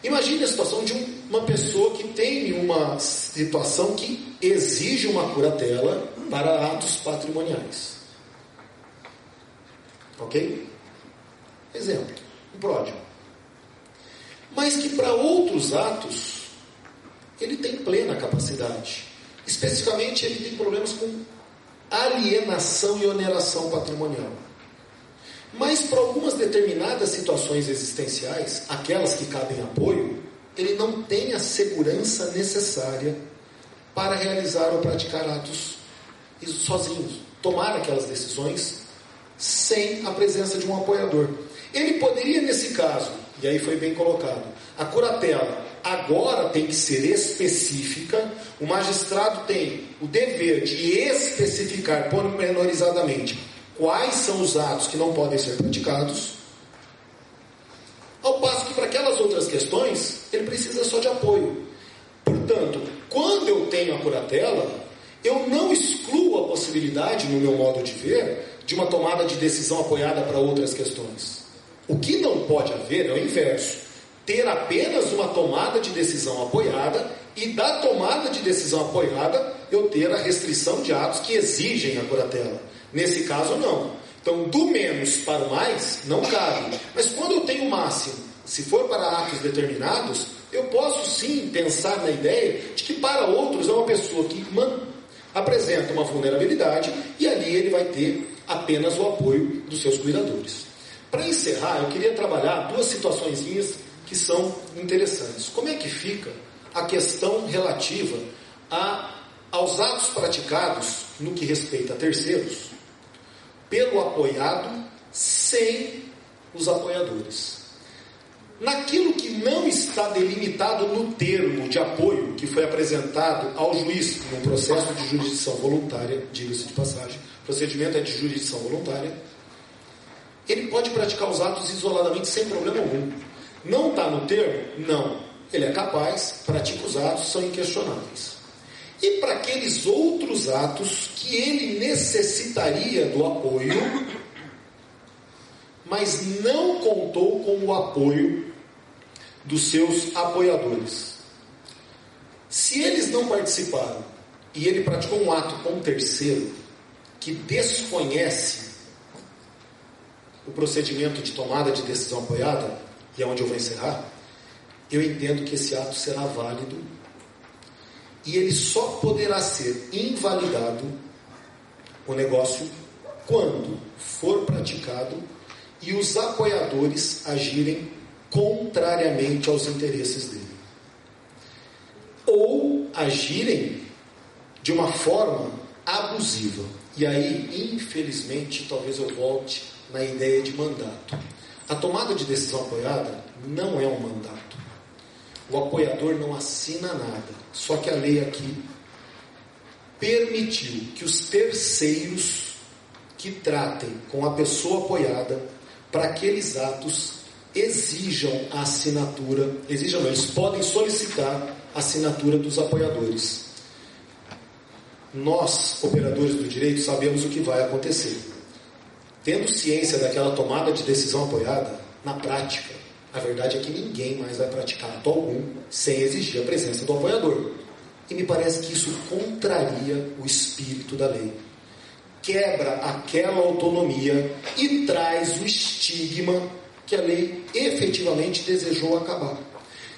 Imagine a situação de uma pessoa que tem uma situação que exige uma curatela para atos patrimoniais. Ok? Exemplo, um pródigo. Mas que para outros atos ele tem plena capacidade. Especificamente, ele tem problemas com alienação e oneração patrimonial. Mas para algumas determinadas situações existenciais, aquelas que cabem apoio, ele não tem a segurança necessária para realizar ou praticar atos sozinhos, tomar aquelas decisões sem a presença de um apoiador. Ele poderia, nesse caso, e aí foi bem colocado, a curatela agora tem que ser específica, o magistrado tem o dever de especificar pormenorizadamente quais são os atos que não podem ser praticados, ao passo que para aquelas outras questões, ele precisa só de apoio. Portanto, quando eu tenho a curatela, eu não excluo a possibilidade, no meu modo de ver, de uma tomada de decisão apoiada para outras questões. O que não pode haver é o inverso. Ter apenas uma tomada de decisão apoiada e da tomada de decisão apoiada eu ter a restrição de atos que exigem a curatela. Nesse caso, não. Então, do menos para o mais, não cabe. Mas quando eu tenho o máximo, se for para atos determinados, eu posso sim pensar na ideia de que para outros é uma pessoa que apresenta uma vulnerabilidade e ali ele vai ter apenas o apoio dos seus cuidadores. Para encerrar, eu queria trabalhar 2 situaçõezinhas que são interessantes. Como é que fica a questão relativa aos atos praticados no que respeita a terceiros pelo apoiado sem os apoiadores? Naquilo que não está delimitado no termo de apoio que foi apresentado ao juiz no processo de jurisdição voluntária, diga-se de passagem, o procedimento é de jurisdição voluntária, ele pode praticar os atos isoladamente sem problema algum. Não está no termo? Não. Ele é capaz, pratica os atos, são inquestionáveis. E para aqueles outros atos que ele necessitaria do apoio, mas não contou com o apoio dos seus apoiadores. Se eles não participaram e ele praticou um ato com um terceiro que desconhece o procedimento de tomada de decisão apoiada, e é onde eu vou encerrar, eu entendo que esse ato será válido e ele só poderá ser invalidado, o negócio, quando for praticado e os apoiadores agirem contrariamente aos interesses dele. Ou agirem de uma forma abusiva. E aí, infelizmente, talvez eu volte na ideia de mandato. A tomada de decisão apoiada não é um mandato. O apoiador não assina nada. Só que a lei aqui permitiu que os terceiros que tratem com a pessoa apoiada para aqueles atos exijam a assinatura, eles podem solicitar a assinatura dos apoiadores. nós, operadores do direito, sabemos o que vai acontecer. Tendo ciência daquela tomada de decisão apoiada, na prática, a verdade é que ninguém mais vai praticar ato algum sem exigir a presença do apoiador. E me parece que isso contraria o espírito da lei. Quebra aquela autonomia e traz o estigma que a lei efetivamente desejou acabar.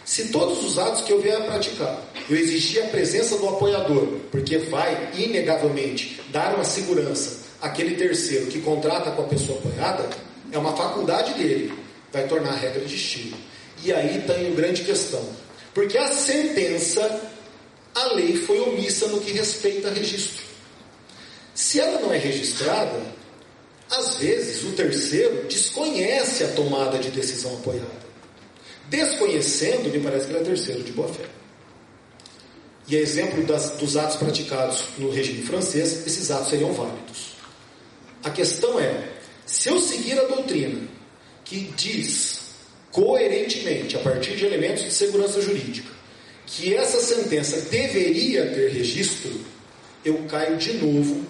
Se todos os atos que eu vier a praticar, eu exigir a presença do apoiador, porque vai, inegavelmente, dar uma segurança àquele terceiro que contrata com a pessoa apoiada, é uma faculdade dele, vai tornar a regra de estilo. E aí tem a grande questão. Porque a sentença, a lei foi omissa no que respeita a registro. Se ela não é registrada, às vezes o terceiro desconhece a tomada de decisão apoiada. Desconhecendo, me parece que ele é terceiro de boa fé. E a exemplo dos atos praticados no regime francês, esses atos seriam válidos. A questão é, se eu seguir a doutrina que diz coerentemente, a partir de elementos de segurança jurídica, que essa sentença deveria ter registro, eu caio de novo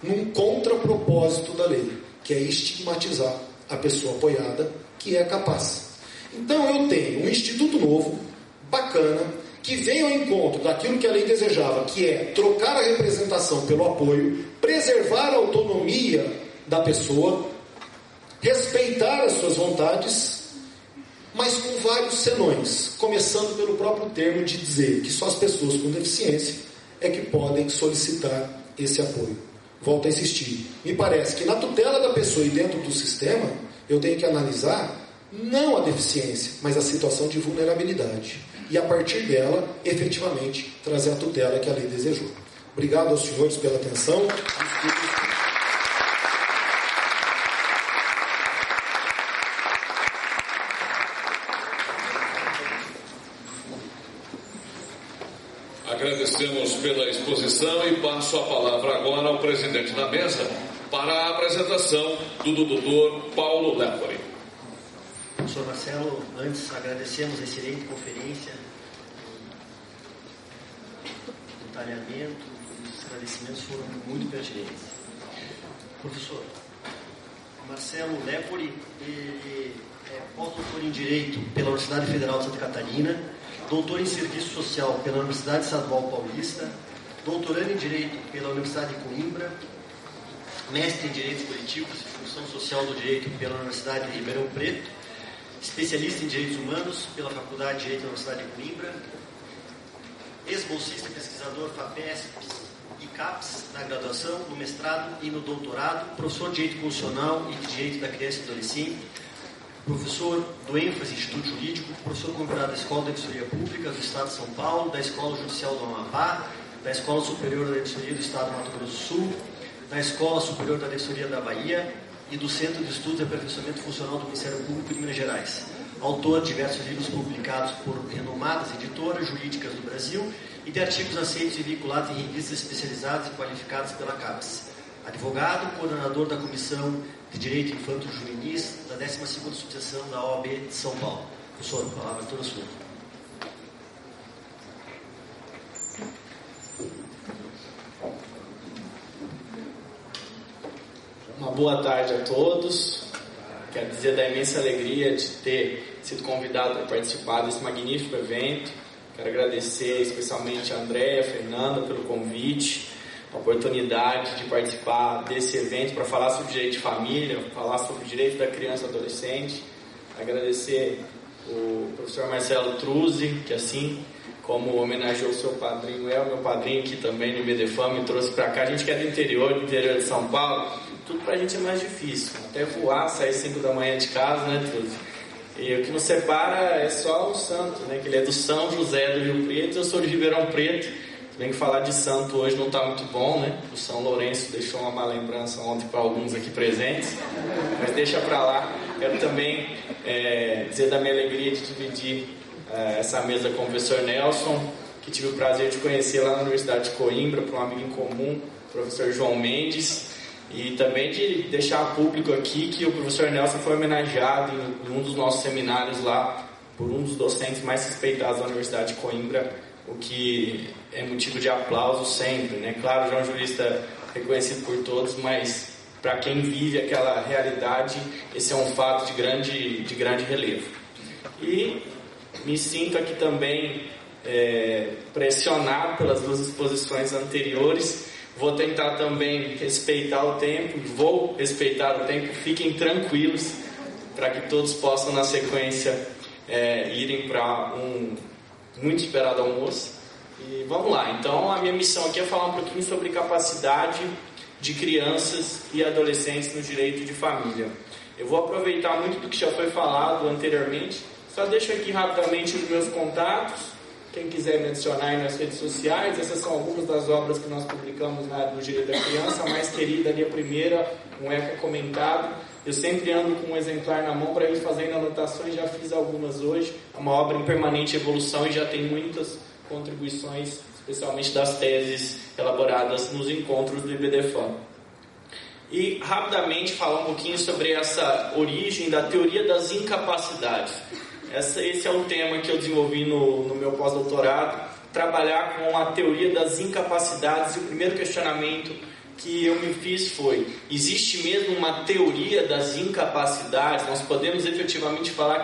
num contrapropósito da lei, que é estigmatizar a pessoa apoiada, que é capaz. Então eu tenho um instituto novo, bacana, que vem ao encontro daquilo que a lei desejava, que é trocar a representação pelo apoio, preservar a autonomia da pessoa, respeitar as suas vontades, mas com vários senões, começando pelo próprio termo de dizer que só as pessoas com deficiência é que podem solicitar esse apoio. Volto a insistir, me parece que na tutela da pessoa e dentro do sistema, eu tenho que analisar não a deficiência, mas a situação de vulnerabilidade. E a partir dela, efetivamente, trazer a tutela que a lei desejou. Obrigado aos senhores pela atenção. Agradecemos pela exposição e passo a palavra agora ao presidente da mesa para a apresentação do doutor Paulo Lepori. Professor Marcelo, antes agradecemos a excelente conferência, o detalhamento, os esclarecimentos foram muito pertinentes. Professor, Marcelo Lepori, ele é pós-doutor em Direito pela Universidade Federal de Santa Catarina, doutor em Serviço Social pela Universidade Estadual Paulista, doutorando em Direito pela Universidade de Coimbra, mestre em Direitos Coletivos e Função Social do Direito pela Universidade de Ribeirão Preto, especialista em Direitos Humanos pela Faculdade de Direito da Universidade de Coimbra, ex-bolsista e pesquisador FAPESP e CAPES na graduação, no mestrado e no doutorado, professor de Direito Constitucional e de Direito da Criança e Adolescente, professor do ênfase Instituto Jurídico, professor convidado da Escola da Defensoria Pública do Estado de São Paulo, da Escola Judicial do Amapá, da Escola Superior da Defensoria do Estado do Mato Grosso do Sul, da Escola Superior da Defensoria da Bahia e do Centro de Estudos e Aperfeiçoamento Funcional do Ministério Público de Minas Gerais. Autor de diversos livros publicados por renomadas editoras jurídicas do Brasil e de artigos aceitos e vinculados em revistas especializadas e qualificadas pela CAPES. Advogado, coordenador da Comissão de Direito Infanto Juvenis da 12ª Subseção da OAB de São Paulo. Professor, a palavra é toda sua. Uma boa tarde a todos. Quero dizer da imensa alegria de ter sido convidado para participar desse magnífico evento. Quero agradecer especialmente a Andréia, a Fernanda pelo convite, a oportunidade de participar desse evento para falar sobre direito de família, falar sobre o direito da criança e adolescente. Agradecer o professor Marcelo Truzzi, que assim como homenageou o seu padrinho, meu padrinho aqui também no IBDFAM, me trouxe para cá. A gente que é do interior de São Paulo, tudo pra gente é mais difícil. Até voar, sair 5 da manhã de casa, né, Truzzi? E o que nos separa é só o santo, né? Que ele é do São José do Rio Preto, eu sou de Ribeirão Preto. Bem que falar de santo hoje não está muito bom, né? O São Lourenço deixou uma má lembrança ontem para alguns aqui presentes, mas deixa para lá. Quero também dizer da minha alegria de dividir essa mesa com o professor Nelson, que tive o prazer de conhecer lá na Universidade de Coimbra, por um amigo em comum, o professor João Mendes, e também de deixar público aqui que o professor Nelson foi homenageado em um dos nossos seminários lá por um dos docentes mais respeitados da Universidade de Coimbra, o que é motivo de aplauso sempre, né? Claro, já é um jurista reconhecido por todos, mas para quem vive aquela realidade, esse é um fato de grande relevo. E me sinto aqui também pressionado pelas duas exposições anteriores. Vou tentar também respeitar o tempo, vou respeitar o tempo, fiquem tranquilos, para que todos possam, na sequência, irem para um muito esperado almoço. E vamos lá, então a minha missão aqui é falar um pouquinho sobre capacidade de crianças e adolescentes no direito de família. Eu vou aproveitar muito do que já foi falado anteriormente, só deixo aqui rapidamente os meus contatos, quem quiser me adicionar aí nas redes sociais. Essas são algumas das obras que nós publicamos na área do direito da criança. A mais querida ali, a primeira, um ECA comentado. Eu sempre ando com um exemplar na mão para ir fazendo anotações, já fiz algumas hoje. É uma obra em permanente evolução e já tem muitas contribuições, especialmente das teses elaboradas nos encontros do IBDFAM. E rapidamente falar um pouquinho sobre essa origem da teoria das incapacidades. Esse é um tema que eu desenvolvi no meu pós-doutorado, trabalhar com a teoria das incapacidades. E o primeiro questionamento que eu me fiz foi: existe mesmo uma teoria das incapacidades? Nós podemos efetivamente falar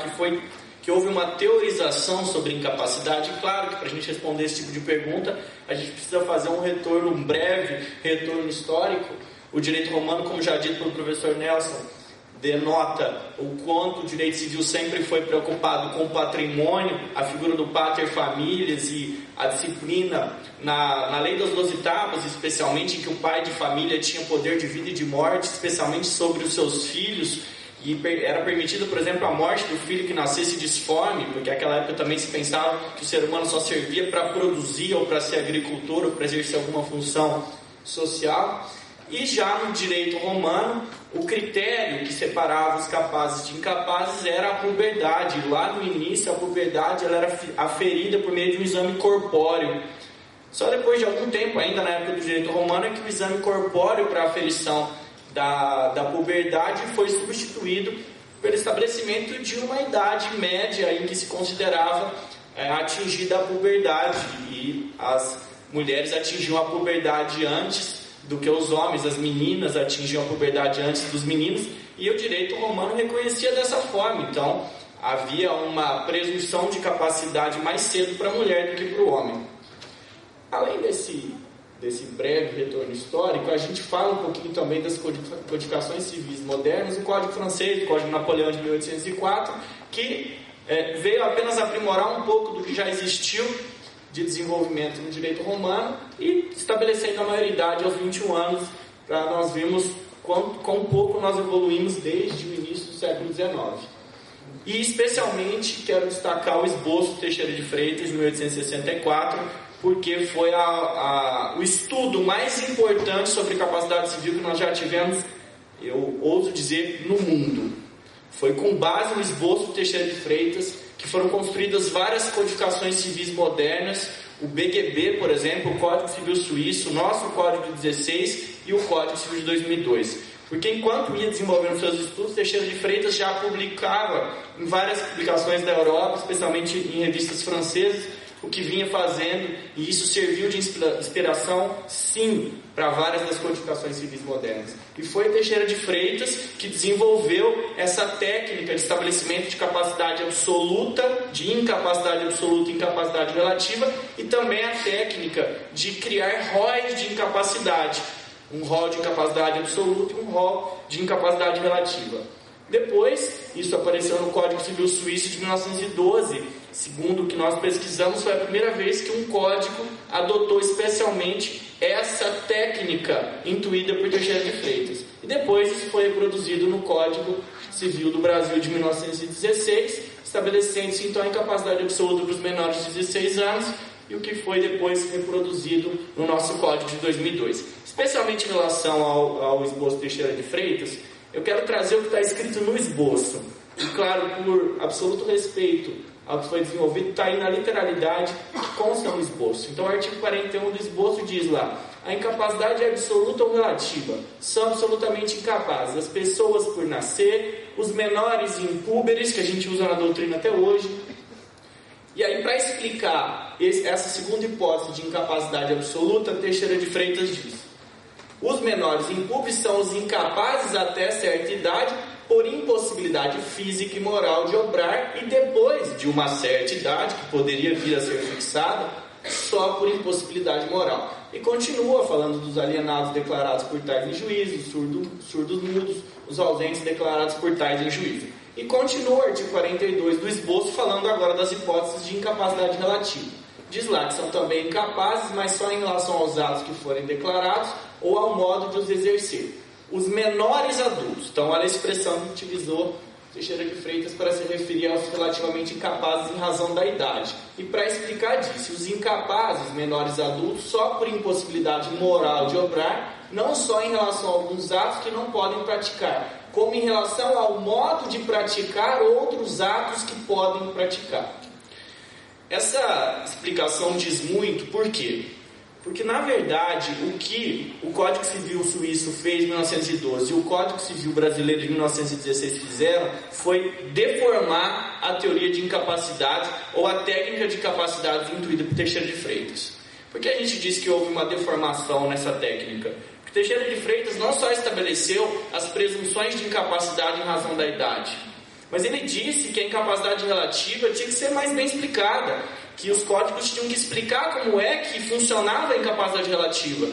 que houve uma teorização sobre incapacidade? Claro que para a gente responder esse tipo de pergunta, a gente precisa fazer um breve retorno histórico. O direito romano, como já dito pelo professor Nelson, denota o quanto o direito civil sempre foi preocupado com o patrimônio, a figura do pater familias e a disciplina na lei das 12 tábuas, especialmente, em que o pai de família tinha poder de vida e de morte, especialmente sobre os seus filhos, e era permitido, por exemplo, a morte do filho que nascesse disforme, porque naquela época também se pensava que o ser humano só servia para produzir ou para ser agricultor ou para exercer alguma função social. E já no direito romano, o critério que separava os capazes de incapazes era a puberdade. Lá no início, a puberdade ela era aferida por meio de um exame corpóreo. Só depois de algum tempo, ainda na época do direito romano, é que o exame corpóreo para a aferição da puberdade foi substituído pelo estabelecimento de uma idade média em que se considerava atingida a puberdade. E as mulheres atingiam a puberdade antes do que os homens, as meninas atingiam a puberdade antes dos meninos, e o direito romano reconhecia dessa forma. Então havia uma presunção de capacidade mais cedo para a mulher do que para o homem. Além desse breve retorno histórico, a gente fala um pouquinho também das codificações civis modernas, o Código Francês, o Código Napoleão de 1804, que veio apenas aprimorar um pouco do que já existiu de desenvolvimento no direito romano e estabelecendo a maioridade aos 21 anos, para nós vermos quão pouco nós evoluímos desde o início do século XIX. E especialmente quero destacar o esboço do Teixeira de Freitas, de 1864, porque foi o estudo mais importante sobre capacidade civil que nós já tivemos, eu ouso dizer, no mundo. Foi com base no esboço do Teixeira de Freitas que foram construídas várias codificações civis modernas, o BGB, por exemplo, o Código Civil Suíço, o nosso Código de 16 e o Código Civil de 2002. Porque enquanto ia desenvolvendo seus estudos, Teixeira de Freitas já publicava em várias publicações da Europa, especialmente em revistas francesas, o que vinha fazendo, e isso serviu de inspiração, sim, para várias das codificações civis modernas. E foi Teixeira de Freitas que desenvolveu essa técnica de estabelecimento de capacidade absoluta, de incapacidade absoluta e incapacidade relativa, e também a técnica de criar róis de incapacidade, um rol de incapacidade absoluta e um rol de incapacidade relativa. Depois, isso apareceu no Código Civil Suíço de 1912. Segundo o que nós pesquisamos, foi a primeira vez que um código adotou especialmente essa técnica intuída por Teixeira de Freitas. E depois isso foi reproduzido no Código Civil do Brasil de 1916, estabelecendo-se então a incapacidade absoluta para os menores de 16 anos, e o que foi depois reproduzido no nosso Código de 2002. Especialmente em relação ao esboço de Teixeira de Freitas, eu quero trazer o que está escrito no esboço. E claro, por absoluto respeito ao que foi desenvolvido, está aí na literalidade que consta no esboço. Então o artigo 41 do esboço diz lá: a incapacidade é absoluta ou relativa. São absolutamente incapazes as pessoas por nascer, os menores impúberes, que a gente usa na doutrina até hoje, E aí, para explicar essa segunda hipótese de incapacidade absoluta, Teixeira de Freitas diz: os menores impúberes são os incapazes até certa idade por impossibilidade física e moral de obrar, e depois de uma certa idade, que poderia vir a ser fixada, só por impossibilidade moral. E continua falando dos alienados declarados por tais em juízo, surdos mudos, os ausentes declarados por tais em juízo. E continua o artigo 42 do esboço, falando agora das hipóteses de incapacidade relativa. Diz lá que são também incapazes, mas só em relação aos atos que forem declarados ou ao modo de os exercer. Os menores adultos. Então, olha a expressão que utilizou Teixeira de Freitas para se referir aos relativamente incapazes em razão da idade. E para explicar disso, os incapazes menores adultos só por impossibilidade moral de obrar, não só em relação a alguns atos que não podem praticar, como em relação ao modo de praticar outros atos que podem praticar. Essa explicação diz muito, por quê? Porque, na verdade, o que o Código Civil Suíço fez em 1912 e o Código Civil Brasileiro de 1916 fizeram foi deformar a teoria de incapacidade ou a técnica de capacidade intuída por Teixeira de Freitas. Por que a gente diz que houve uma deformação nessa técnica? Porque Teixeira de Freitas não só estabeleceu as presunções de incapacidade em razão da idade, mas ele disse que a incapacidade relativa tinha que ser mais bem explicada, que os códigos tinham que explicar como é que funcionava a incapacidade relativa.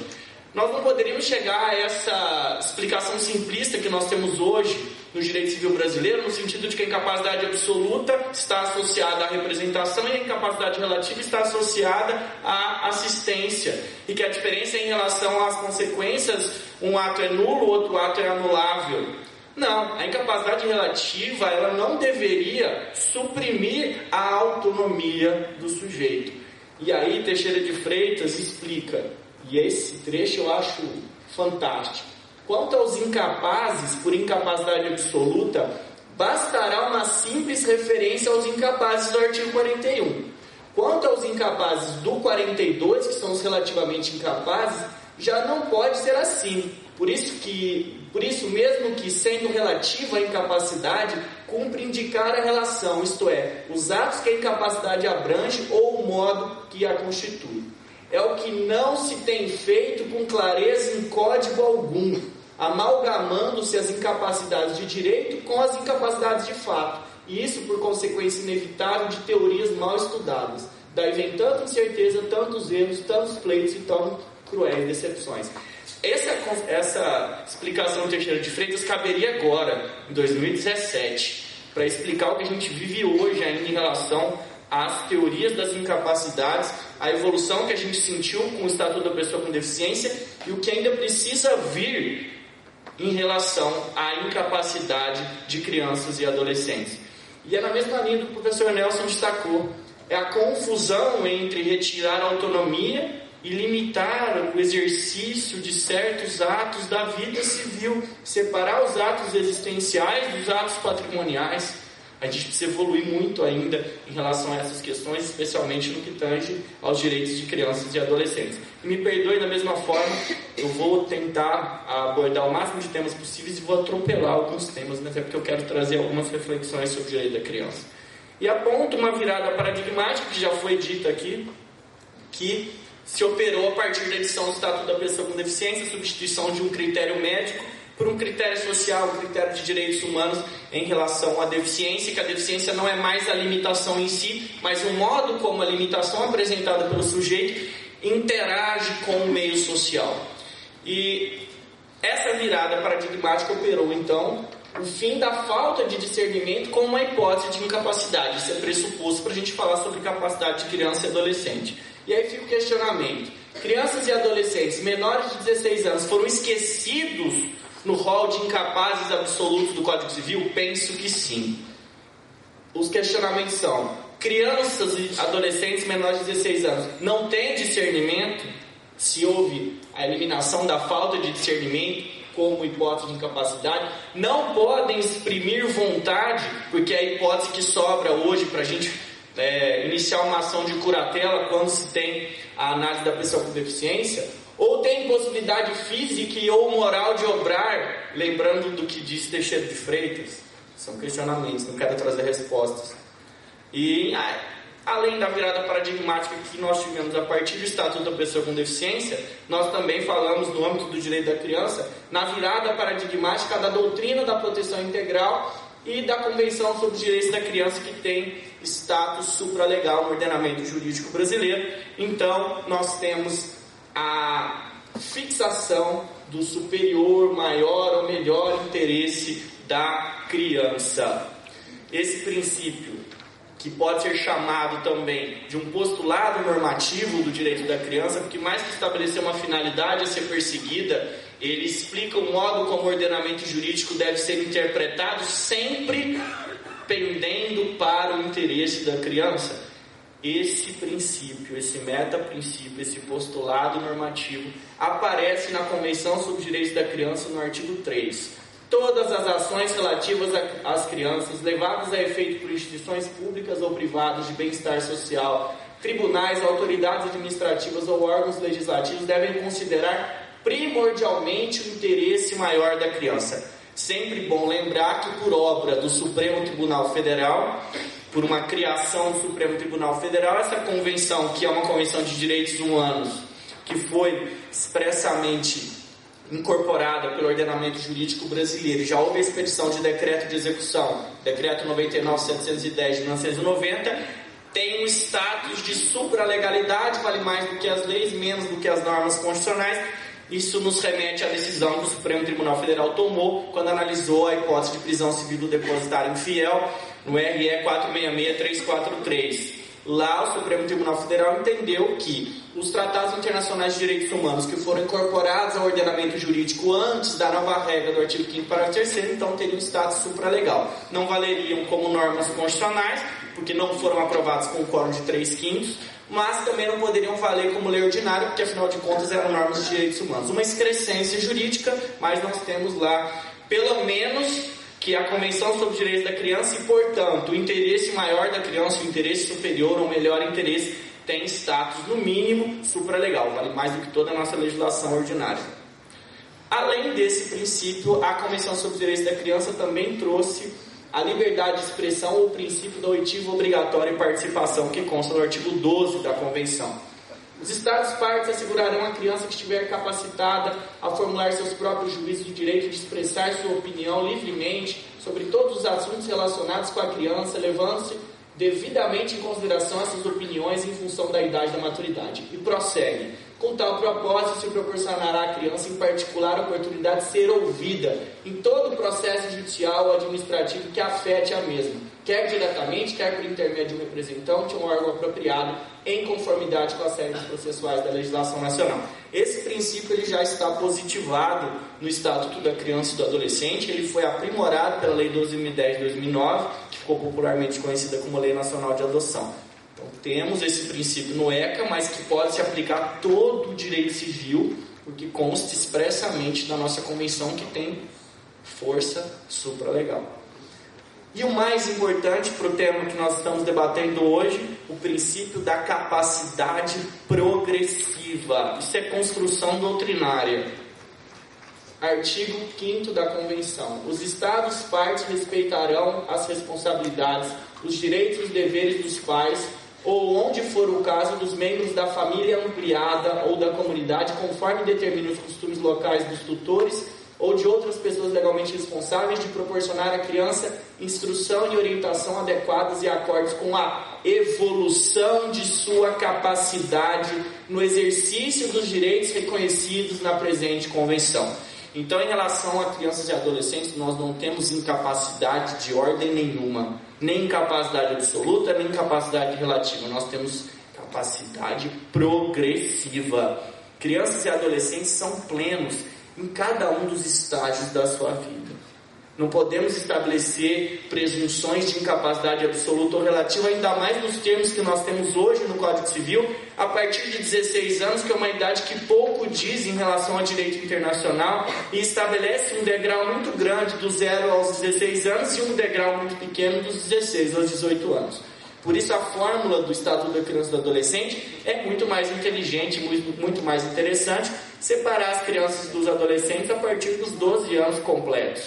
Nós não poderíamos chegar a essa explicação simplista que nós temos hoje no direito civil brasileiro, no sentido de que a incapacidade absoluta está associada à representação e a incapacidade relativa está associada à assistência, e que a diferença é em relação às consequências, um ato é nulo, outro ato é anulável. Não, a incapacidade relativa ela não deveria suprimir a autonomia do sujeito. E aí Teixeira de Freitas explica, e esse trecho eu acho fantástico. Quanto aos incapazes por incapacidade absoluta, bastará uma simples referência aos incapazes do artigo 41. Quanto aos incapazes do 42, que são os relativamente incapazes, já não pode ser assim. Por isso mesmo que, sendo relativa à incapacidade, cumpre indicar a relação, isto é, os atos que a incapacidade abrange ou o modo que a constitui. É o que não se tem feito com clareza em código algum, amalgamando-se as incapacidades de direito com as incapacidades de fato, e isso por consequência inevitável de teorias mal estudadas. Daí vem tanta incerteza, tantos erros, tantos pleitos e tão cruéis decepções. Essa explicação do Teixeira de Freitas caberia agora, em 2017, para explicar o que a gente vive hoje ainda em relação às teorias das incapacidades, a evolução que a gente sentiu com o Estatuto da Pessoa com Deficiência e o que ainda precisa vir em relação à incapacidade de crianças e adolescentes. E é na mesma linha do que o professor Nelson destacou, é a confusão entre retirar a autonomia e limitar o exercício de certos atos da vida civil, separar os atos existenciais dos atos patrimoniais. A gente precisa evoluir muito ainda em relação a essas questões, especialmente no que tange aos direitos de crianças e adolescentes. E me perdoe, da mesma forma, eu vou tentar abordar o máximo de temas possíveis e vou atropelar alguns temas, mas é porque eu quero trazer algumas reflexões sobre o direito da criança. E aponto uma virada paradigmática que já foi dita aqui, que se operou a partir da edição do Estatuto da Pessoa com Deficiência, a substituição de um critério médico por um critério social, um critério de direitos humanos em relação à deficiência, que a deficiência não é mais a limitação em si, mas o modo como a limitação apresentada pelo sujeito interage com o meio social. E essa virada paradigmática operou, então, o fim da falta de discernimento como uma hipótese de incapacidade. Isso é pressuposto para a gente falar sobre capacidade de criança e adolescente. E aí fica o questionamento: crianças e adolescentes menores de 16 anos foram esquecidos no rol de incapazes absolutos do Código Civil? Penso que sim. Os questionamentos são: crianças e adolescentes menores de 16 anos não têm discernimento? Se houve a eliminação da falta de discernimento como hipótese de incapacidade, não podem exprimir vontade, porque é a hipótese que sobra hoje para a gente iniciar uma ação de curatela quando se tem a análise da pessoa com deficiência, ou tem possibilidade física e ou moral de obrar, lembrando do que disse Teixeira de Freitas. São questionamentos, não quero trazer respostas. E Além da virada paradigmática que nós tivemos a partir do Estatuto da Pessoa com Deficiência, nós também falamos, no âmbito do direito da criança, na virada paradigmática da doutrina da proteção integral e da Convenção sobre os Direitos da Criança, que tem status supralegal no ordenamento jurídico brasileiro. Então, nós temos a fixação do superior, maior ou melhor interesse da criança. Esse princípio, que pode ser chamado também de um postulado normativo do direito da criança, porque mais que estabelecer uma finalidade a ser perseguida, ele explica o modo como o ordenamento jurídico deve ser interpretado, sempre pendendo para o interesse da criança. Esse princípio, esse meta-princípio, esse postulado normativo aparece na Convenção sobre os Direitos da Criança no artigo 3. Todas as ações relativas às crianças, levadas a efeito por instituições públicas ou privadas de bem-estar social, tribunais, autoridades administrativas ou órgãos legislativos, devem considerar primordialmente o interesse maior da criança. Sempre bom lembrar que, por obra do Supremo Tribunal Federal, por uma criação do Supremo Tribunal Federal, essa convenção, que é uma convenção de direitos humanos, que foi expressamente incorporada pelo ordenamento jurídico brasileiro, já houve a expedição de decreto de execução, decreto 99.710 de 1990, tem um status de supralegalidade, vale mais do que as leis, menos do que as normas constitucionais. Isso nos remete à decisão que o Supremo Tribunal Federal tomou quando analisou a hipótese de prisão civil do depositário infiel no RE 466343. Lá, o Supremo Tribunal Federal entendeu que os tratados internacionais de direitos humanos que foram incorporados ao ordenamento jurídico antes da nova regra do artigo 5º, parágrafo 3º, então teriam status supralegal. Não valeriam como normas constitucionais, porque não foram aprovados com o quórum de 3/5, mas também não poderiam valer como lei ordinária, porque afinal de contas eram normas de direitos humanos. Uma excrescência jurídica, mas nós temos lá, pelo menos, que a Convenção sobre os Direitos da Criança e, portanto, o interesse maior da criança, o interesse superior ou melhor interesse, tem status, no mínimo, supralegal, vale mais do que toda a nossa legislação ordinária. Além desse princípio, a Convenção sobre os Direitos da Criança também trouxe a liberdade de expressão ou o princípio da oitiva obrigatória e participação, que consta no artigo 12 da Convenção. Os Estados partes assegurarão à criança que estiver capacitada a formular seus próprios juízos o direito de expressar sua opinião livremente sobre todos os assuntos relacionados com a criança, levando-se devidamente em consideração essas opiniões em função da idade da maturidade. E prossegue. Com tal propósito, se proporcionará à criança, em particular, a oportunidade de ser ouvida em todo o processo judicial ou administrativo que afete a mesma, quer diretamente, quer por intermédio de um representante ou um órgão apropriado, em conformidade com as regras processuais da legislação nacional. Esse princípio ele já está positivado no Estatuto da Criança e do Adolescente, ele foi aprimorado pela Lei 12.010 de 2009, que ficou popularmente conhecida como Lei Nacional de Adoção. Então, temos esse princípio no ECA, mas que pode se aplicar a todo o direito civil, porque consta expressamente na nossa Convenção que tem força supralegal. E o mais importante para o tema que nós estamos debatendo hoje, o princípio da capacidade progressiva. Isso é construção doutrinária. Artigo 5º da Convenção. Os Estados partes respeitarão as responsabilidades, os direitos e os deveres dos pais, ou, onde for o caso, dos membros da família ampliada ou da comunidade, conforme determinam os costumes locais dos tutores ou de outras pessoas legalmente responsáveis, de proporcionar à criança instrução e orientação adequadas e acordes com a evolução de sua capacidade no exercício dos direitos reconhecidos na presente Convenção. Então, em relação a crianças e adolescentes, nós não temos incapacidade de ordem nenhuma, nem incapacidade absoluta, nem incapacidade relativa. Nós temos capacidade progressiva. Crianças e adolescentes são plenos em cada um dos estágios da sua vida. Não podemos estabelecer presunções de incapacidade absoluta ou relativa, ainda mais nos termos que nós temos hoje no Código Civil, a partir de 16 anos, que é uma idade que pouco diz em relação ao direito internacional e estabelece um degrau muito grande do 0 aos 16 anos e um degrau muito pequeno dos 16 aos 18 anos. Por isso, a fórmula do Estatuto da Criança e do Adolescente é muito mais inteligente, muito mais interessante, separar as crianças dos adolescentes a partir dos 12 anos completos.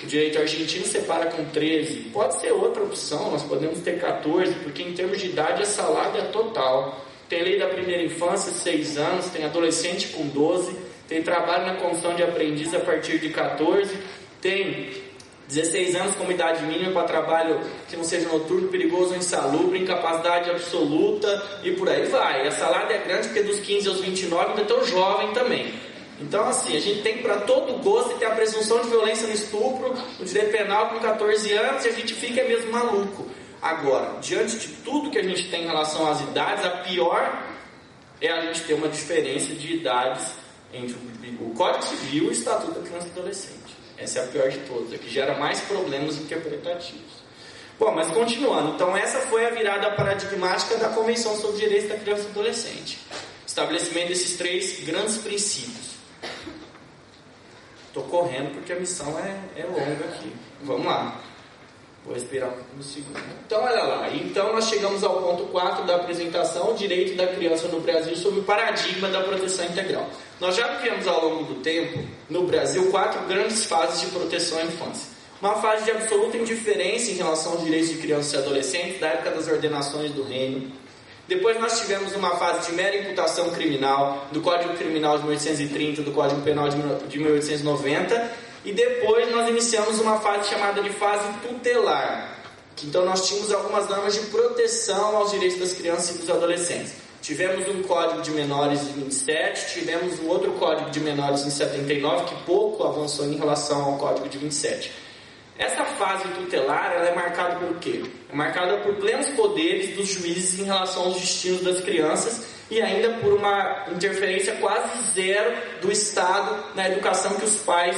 O direito argentino separa com 13. Pode ser outra opção, nós podemos ter 14, porque em termos de idade a salada é total. Tem lei da primeira infância, 6 anos, tem adolescente com 12, tem trabalho na condição de aprendiz a partir de 14, tem 16 anos como idade mínima para trabalho que não seja noturno, perigoso ou insalubre, incapacidade absoluta e por aí vai. A salada é grande porque dos 15 aos 29 ainda tão jovem também. Então assim, a gente tem para todo gosto e tem a presunção de violência no estupro, no direito penal com 14 anos e a gente fica mesmo maluco. Agora, diante de tudo que a gente tem em relação às idades, a pior é a gente ter uma diferença de idades entre o Código Civil e o Estatuto da Criança e Adolescente. Essa é a pior de todas, a que gera mais problemas interpretativos. Bom, mas continuando, então essa foi a virada paradigmática da Convenção sobre os Direitos da Criança e Adolescente. Estabelecimento desses 3 grandes princípios. Estou correndo porque a missão é longa aqui. Vamos lá. Vou respirar um segundo. Então, olha lá. Então, nós chegamos ao ponto 4 da apresentação, o direito da criança no Brasil sob o paradigma da proteção integral. Nós já vivemos ao longo do tempo, no Brasil, 4 grandes fases de proteção à infância. Uma fase de absoluta indiferença em relação aos direitos de crianças e adolescentes, da época das ordenações do reino. Depois nós tivemos uma fase de mera imputação criminal, do Código Criminal de 1830, do Código Penal de 1890, e depois nós iniciamos uma fase chamada de fase tutelar. Então nós tínhamos algumas normas de proteção aos direitos das crianças e dos adolescentes. Tivemos um Código de Menores em 27, tivemos um outro Código de Menores em 79, que pouco avançou em relação ao Código de 27. Essa fase tutelar, ela é marcada por quê? É marcada por plenos poderes dos juízes em relação aos destinos das crianças e ainda por uma interferência quase zero do Estado na educação que os pais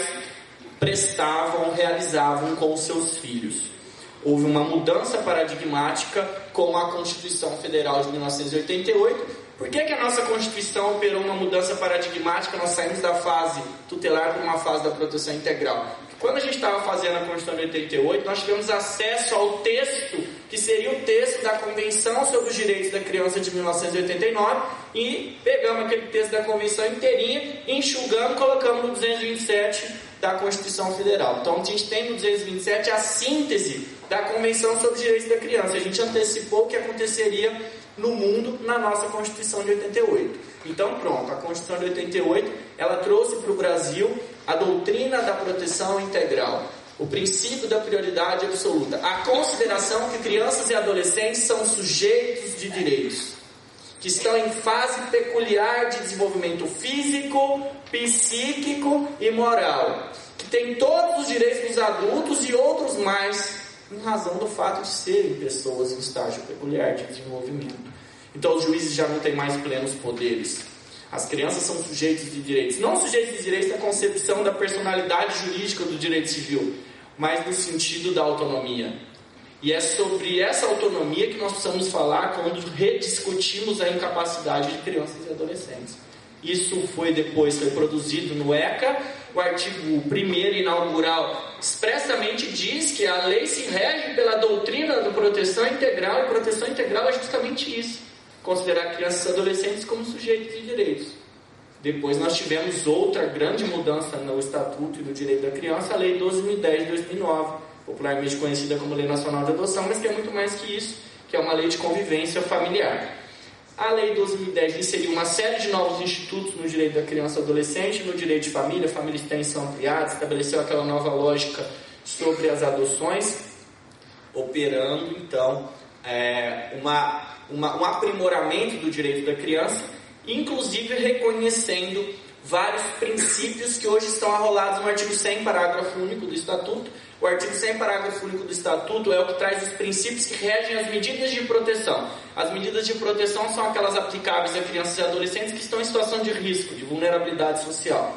prestavam, realizavam com os seus filhos. Houve uma mudança paradigmática com a Constituição Federal de 1988. Por que a nossa Constituição operou uma mudança paradigmática? Nós saímos da fase tutelar para uma fase da proteção integral. Quando a gente estava fazendo a Constituição de 88, nós tivemos acesso ao texto, que seria o texto da Convenção sobre os Direitos da Criança de 1989, e pegamos aquele texto da Convenção inteirinha, enxugando, colocamos no 227 da Constituição Federal. Então a gente tem no 227 a síntese da Convenção sobre os Direitos da Criança. A gente antecipou o que aconteceria no mundo na nossa Constituição de 88. Então pronto, a Constituição de 88, ela trouxe para o Brasil a doutrina da proteção integral, o princípio da prioridade absoluta, a consideração que crianças e adolescentes são sujeitos de direitos, que estão em fase peculiar de desenvolvimento físico, psíquico e moral, que têm todos os direitos dos adultos e outros mais, em razão do fato de serem pessoas em estágio peculiar de desenvolvimento. Então os juízes já não têm mais plenos poderes. As crianças são sujeitos de direitos, não sujeitos de direitos na concepção da personalidade jurídica do direito civil, mas no sentido da autonomia. E é sobre essa autonomia que nós precisamos falar quando rediscutimos a incapacidade de crianças e adolescentes. Isso foi produzido no ECA. O artigo 1º inaugural expressamente diz que a lei se rege pela doutrina da proteção integral, e proteção integral é justamente isso: considerar crianças e adolescentes como sujeitos de direitos. Depois nós tivemos outra grande mudança no Estatuto e no Direito da Criança, a Lei 12.010 de 2009, popularmente conhecida como Lei Nacional de Adoção, mas que é muito mais que isso, que é uma lei de convivência familiar. A Lei 12.010 inseriu uma série de novos institutos no direito da criança e adolescente, no direito de família e extensão ampliada, estabeleceu aquela nova lógica sobre as adoções, operando então um aprimoramento do direito da criança, inclusive reconhecendo vários princípios que hoje estão arrolados no artigo 100, parágrafo único do Estatuto. O artigo 100, parágrafo único do Estatuto é o que traz os princípios que regem as medidas de proteção. As medidas de proteção são aquelas aplicáveis a crianças e adolescentes que estão em situação de risco, de vulnerabilidade social.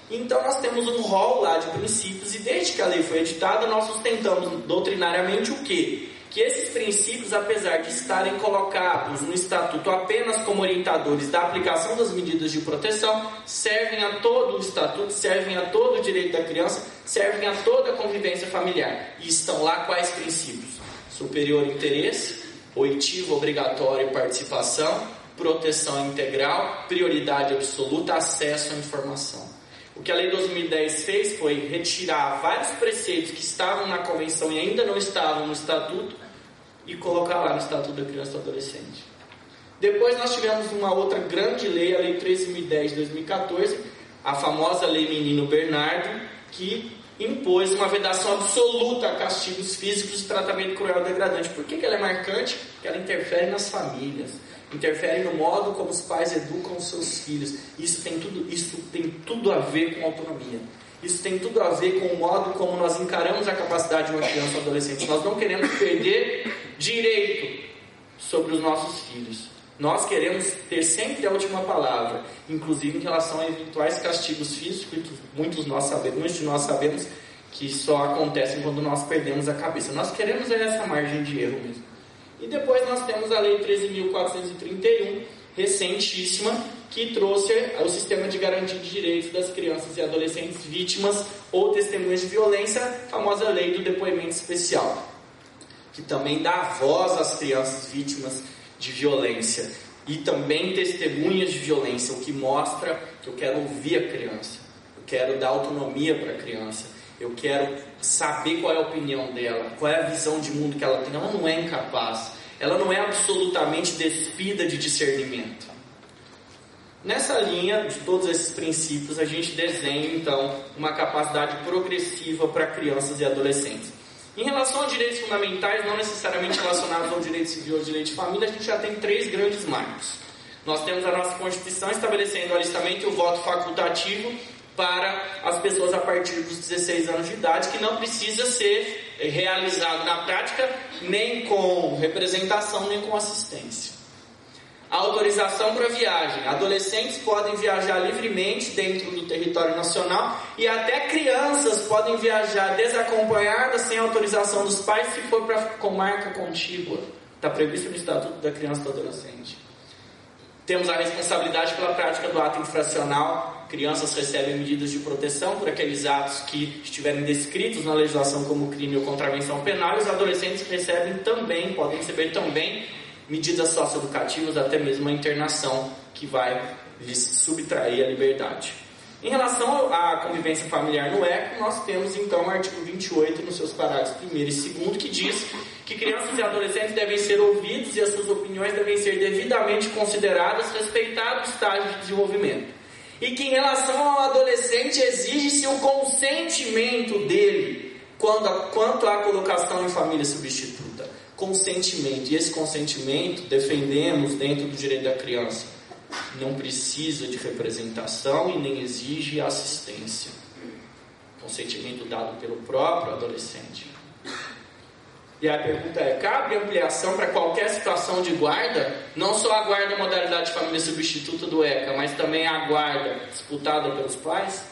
Então nós temos um rol lá de princípios, e desde que a lei foi editada, nós sustentamos doutrinariamente o quê? Que esses princípios, apesar de estarem colocados no Estatuto apenas como orientadores da aplicação das medidas de proteção, servem a todo o Estatuto, servem a todo o direito da criança, servem a toda a convivência familiar. E estão lá quais princípios? Superior interesse, oitivo obrigatório e participação, proteção integral, prioridade absoluta, acesso à informação. O que a Lei 2010 fez foi retirar vários preceitos que estavam na Convenção e ainda não estavam no Estatuto e colocar lá no Estatuto da Criança e do Adolescente. Depois nós tivemos uma outra grande lei, a Lei 13.010 de 2014, a famosa Lei Menino Bernardo, que impôs uma vedação absoluta a castigos físicos e tratamento cruel e degradante. Por que ela é marcante? Porque ela interfere nas famílias, interfere no modo como os pais educam os seus filhos. Isso tem tudo a ver com autonomia. Isso tem tudo a ver com o modo como nós encaramos a capacidade de uma criança ou adolescente. Nós não queremos perder direito sobre os nossos filhos. Nós queremos ter sempre a última palavra, inclusive em relação a eventuais castigos físicos, que muitos de nós sabemos que só acontecem quando nós perdemos a cabeça. Nós queremos essa margem de erro mesmo. E depois nós temos a Lei 13.431, recentíssima, que trouxe o sistema de garantia de direitos das crianças e adolescentes vítimas ou testemunhas de violência, a famosa Lei do Depoimento Especial, que também dá voz às crianças vítimas de violência e também testemunhas de violência, o que mostra que eu quero ouvir a criança, eu quero dar autonomia para a criança, eu quero saber qual é a opinião dela, qual é a visão de mundo que ela tem. Ela não é incapaz, ela não é absolutamente despida de discernimento. Nessa linha de todos esses princípios, a gente desenha então uma capacidade progressiva para crianças e adolescentes. Em relação a direitos fundamentais, não necessariamente relacionados ao direito civil ou ao direito de família, a gente já tem 3 grandes marcos. Nós temos a nossa Constituição estabelecendo o alistamento e o voto facultativo para as pessoas a partir dos 16 anos de idade, que não precisa ser realizado na prática nem com representação, nem com assistência. A autorização para viagem. Adolescentes podem viajar livremente dentro do território nacional e até crianças podem viajar desacompanhadas sem autorização dos pais se for para comarca contígua. Está previsto no Estatuto da Criança e do Adolescente. Temos a responsabilidade pela prática do ato infracional. Crianças recebem medidas de proteção por aqueles atos que estiverem descritos na legislação como crime ou contravenção penal. E os adolescentes podem receber também medidas socioeducativas, até mesmo a internação, que vai lhes subtrair a liberdade. Em relação à convivência familiar no ECA, nós temos então o artigo 28, nos seus parágrafos 1º e 2º, que diz que crianças e adolescentes devem ser ouvidos e as suas opiniões devem ser devidamente consideradas, respeitado o estágio de desenvolvimento. E que em relação ao adolescente exige-se o consentimento dele quanto à colocação em família substituta. Consentimento, e esse consentimento defendemos dentro do direito da criança. Não precisa de representação e nem exige assistência. Consentimento dado pelo próprio adolescente. E a pergunta é, cabe ampliação para qualquer situação de guarda? Não só a guarda modalidade de família substituta do ECA, mas também a guarda disputada pelos pais?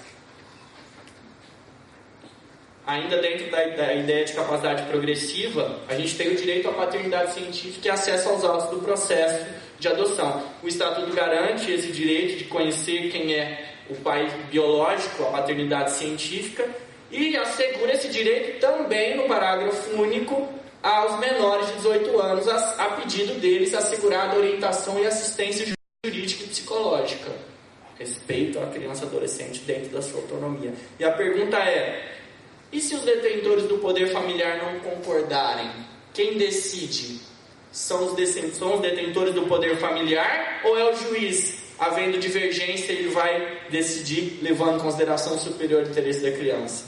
Ainda dentro da ideia de capacidade progressiva, a gente tem o direito à paternidade científica e acesso aos autos do processo de adoção. O Estatuto garante esse direito de conhecer quem é o pai biológico, a paternidade científica, e assegura esse direito também no parágrafo único aos menores de 18 anos, a pedido deles, assegurada orientação e assistência jurídica e psicológica. Respeito à criança e adolescente dentro da sua autonomia. E a pergunta é, e se os detentores do poder familiar não concordarem? Quem decide? São os detentores do poder familiar ou é o juiz? Havendo divergência, ele vai decidir levando em consideração o superior interesse da criança.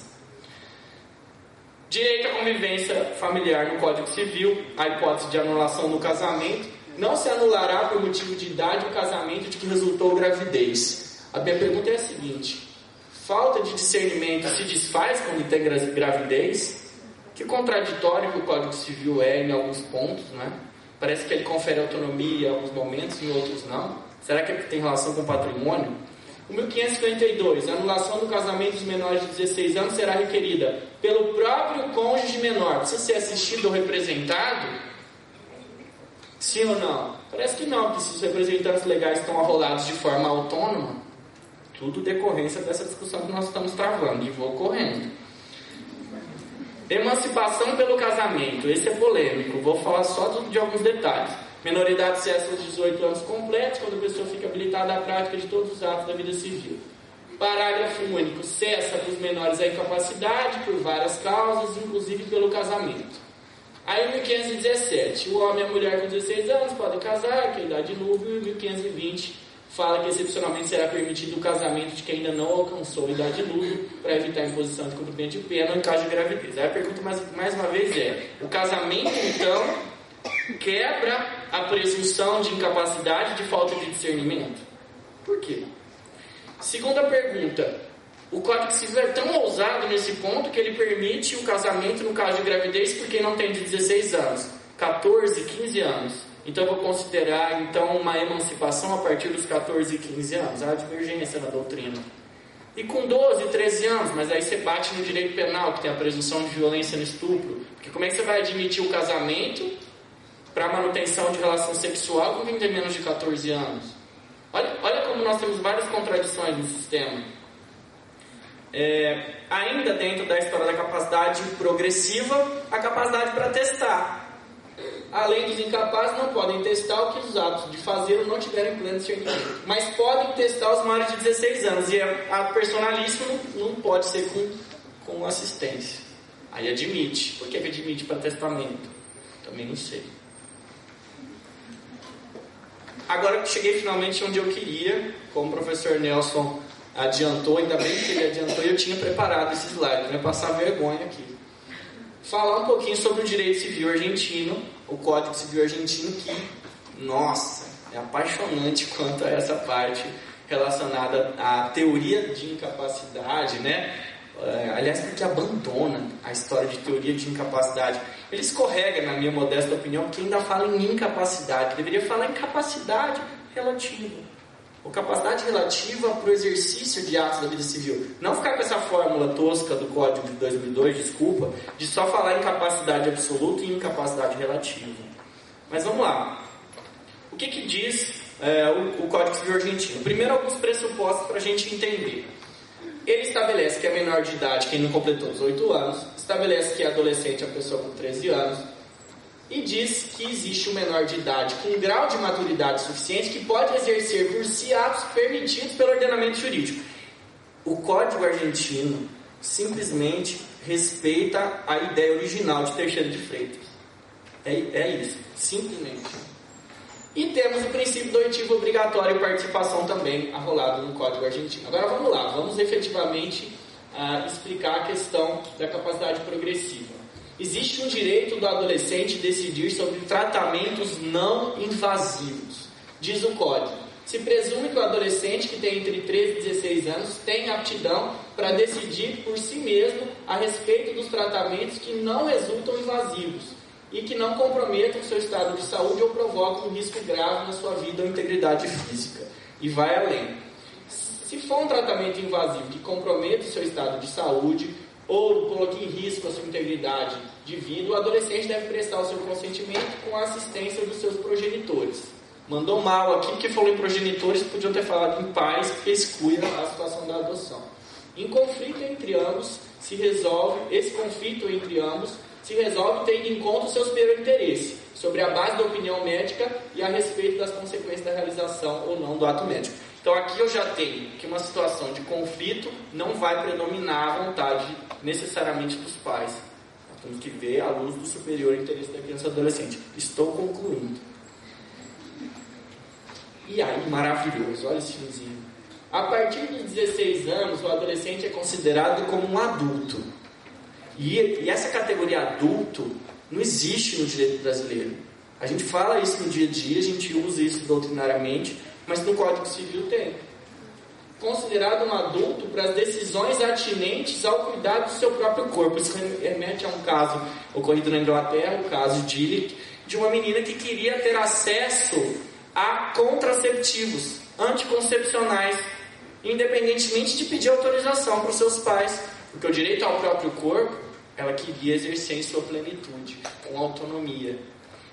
Direito à convivência familiar no Código Civil, a hipótese de anulação do casamento. Não se anulará por motivo de idade o casamento de que resultou gravidez. A minha pergunta é a seguinte: falta de discernimento se desfaz quando tem gravidez? Que contraditório que o Código Civil é em alguns pontos, né? Parece que ele confere autonomia em alguns momentos, em outros não. Será que tem relação com patrimônio? O 1552, a anulação do casamento dos menores de 16 anos será requerida pelo próprio cônjuge menor. Precisa ser assistido ou representado? Sim ou não? Parece que não, porque se os representantes legais estão arrolados de forma autônoma, tudo decorrência dessa discussão que nós estamos travando, e vou correndo. Emancipação pelo casamento, esse é polêmico, vou falar só de alguns detalhes. Menoridade cessa aos 18 anos completos, quando a pessoa fica habilitada à prática de todos os atos da vida civil. Parágrafo único. Cessa dos menores a incapacidade por várias causas, inclusive pelo casamento. Aí, 1517, o homem e a mulher com 16 anos podem casar, que é a idade núbil, e 1520 fala que excepcionalmente será permitido o casamento de quem ainda não alcançou a idade núbil para evitar a imposição de cumprimento de pena em caso de gravidez. Aí a pergunta mais uma vez é: o casamento então quebra a presunção de incapacidade de falta de discernimento? Por quê? Segunda pergunta: o Código Civil é tão ousado nesse ponto que ele permite o casamento no caso de gravidez por quem não tem de 16 anos, 14, 15 anos. Então eu vou considerar então uma emancipação a partir dos 14 e 15 anos. Há divergência na doutrina. E com 12, 13 anos, mas aí você bate no direito penal, que tem a presunção de violência no estupro. Porque como é que você vai admitir o casamento para manutenção de relação sexual com quem tem menos de 14 anos? Olha como nós temos várias contradições no sistema. Ainda dentro da história da capacidade progressiva, a capacidade para testar. Além dos incapazes, não podem testar o que os atos de fazer não tiverem pleno discernimento, mas podem testar os maiores de 16 anos. E a personalíssima não pode ser com assistência. Aí admite. Por que admite para testamento? Também não sei. Agora que cheguei finalmente onde eu queria, como o professor Nelson adiantou, ainda bem que ele adiantou, eu tinha preparado esse slide, não é passar vergonha aqui. Falar um pouquinho sobre o direito civil argentino, o Código Civil argentino, que, nossa, é apaixonante quanto a essa parte relacionada à teoria de incapacidade, né? Aliás, porque abandona a história de teoria de incapacidade. Ele escorrega, na minha modesta opinião, porque ainda fala em incapacidade. Deveria falar em capacidade relativa. Ou capacidade relativa para o exercício de atos da vida civil. Não ficar com essa fórmula tosca do Código de 2002, desculpa, de só falar em capacidade absoluta e incapacidade relativa. Mas vamos lá. O que diz o Código Civil argentino? Primeiro, alguns pressupostos para a gente entender. Ele estabelece que é menor de idade quem não completou 18 anos, estabelece que é adolescente a pessoa com 13 anos, e diz que existe um menor de idade com um grau de maturidade suficiente que pode exercer por si atos permitidos pelo ordenamento jurídico. O Código argentino simplesmente respeita a ideia original de Teixeira de Freitas. É isso, simplesmente. E temos o princípio do oitivo obrigatório e participação também arrolado no Código argentino. Agora vamos lá, vamos efetivamente explicar a questão da capacidade progressiva. Existe um direito do adolescente decidir sobre tratamentos não invasivos. Diz o Código: se presume que o adolescente que tem entre 13 e 16 anos tem aptidão para decidir por si mesmo a respeito dos tratamentos que não resultam invasivos e que não comprometam o seu estado de saúde ou provocam um risco grave na sua vida ou integridade física. E vai além. Se for um tratamento invasivo que comprometa o seu estado de saúde ou coloque em risco a sua integridade de vida, o adolescente deve prestar o seu consentimento com a assistência dos seus progenitores. Mandou mal aqui, porque falou em progenitores, podiam ter falado em pais, porque exclui a situação da adoção. Esse conflito entre ambos se resolve tendo em conta o seu superior interesse, sobre a base da opinião médica e a respeito das consequências da realização ou não do ato médico. Então aqui eu já tenho que uma situação de conflito não vai predominar a vontade necessariamente dos pais. Nós temos que ver à luz do superior interesse da criança e adolescente. Estou concluindo. E aí, maravilhoso, olha esse filmezinho. A partir dos 16 anos, o adolescente é considerado como um adulto. E essa categoria adulto não existe no direito brasileiro. A gente fala isso no dia a dia, a gente usa isso doutrinariamente, mas no Código Civil tem. Considerado um adulto para as decisões atinentes ao cuidado do seu próprio corpo. Isso remete a um caso ocorrido na Inglaterra, o caso de uma menina que queria ter acesso a contraceptivos anticoncepcionais, independentemente de pedir autorização para os seus pais, porque o direito ao próprio corpo ela queria exercer em sua plenitude, com autonomia.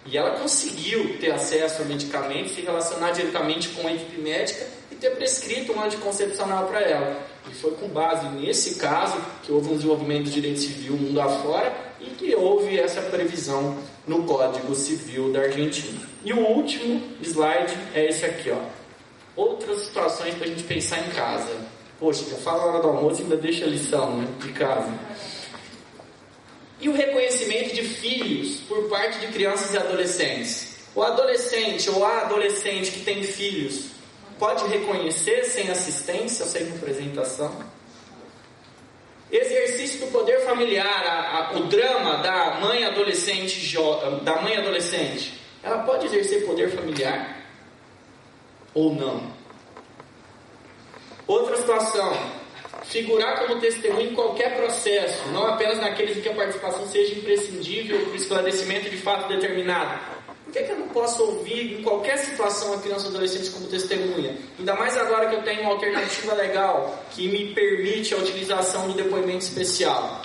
E ela conseguiu ter acesso a medicamentos, se relacionar diretamente com a equipe médica e ter prescrito um anticoncepcional para ela. E foi com base nesse caso que houve um desenvolvimento do direito civil mundo afora e que houve essa previsão no Código Civil da Argentina. E o último slide é esse aqui, ó. Outras situações para a gente pensar em casa. Poxa, já fala a hora do almoço e ainda deixa a lição, né, de casa. E o reconhecimento de filhos por parte de crianças e adolescentes. O adolescente ou a adolescente que tem filhos pode reconhecer sem assistência, sem representação? Exercício do poder familiar, o drama da mãe adolescente, ela pode exercer poder familiar ou não? Outra situação, figurar como testemunha em qualquer processo, não apenas naqueles em que a participação seja imprescindível para o esclarecimento de fato determinado. Por que eu não posso ouvir em qualquer situação a criança ou adolescente como testemunha? Ainda mais agora que eu tenho uma alternativa legal que me permite a utilização do depoimento especial.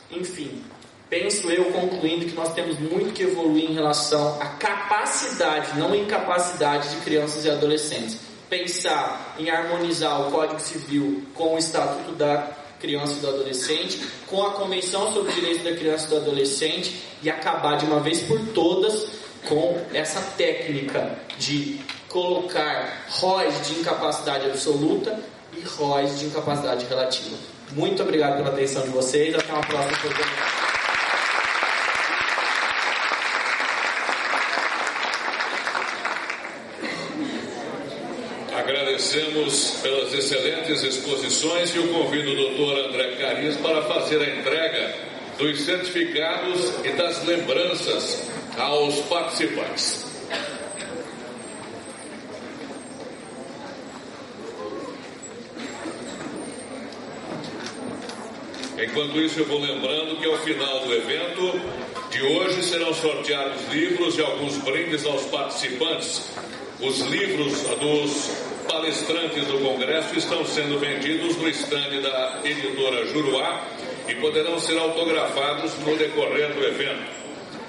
Enfim, penso eu, concluindo, que nós temos muito que evoluir em relação à capacidade, não incapacidade de crianças e adolescentes. Pensar em harmonizar o Código Civil com o Estatuto da Criança e do Adolescente, com a Convenção sobre os Direitos da Criança e do Adolescente e acabar de uma vez por todas com essa técnica de colocar ROIs de incapacidade absoluta e ROIs de incapacidade relativa. Muito obrigado pela atenção de vocês. Até uma próxima oportunidade. Agradecemos pelas excelentes exposições e eu convido o Dr. André Cariz para fazer a entrega dos certificados e das lembranças aos participantes. Enquanto isso, eu vou lembrando que ao final do evento de hoje serão sorteados livros e alguns brindes aos participantes. Os livros dos palestrantes do Congresso estão sendo vendidos no estande da editora Juruá e poderão ser autografados no decorrer do evento.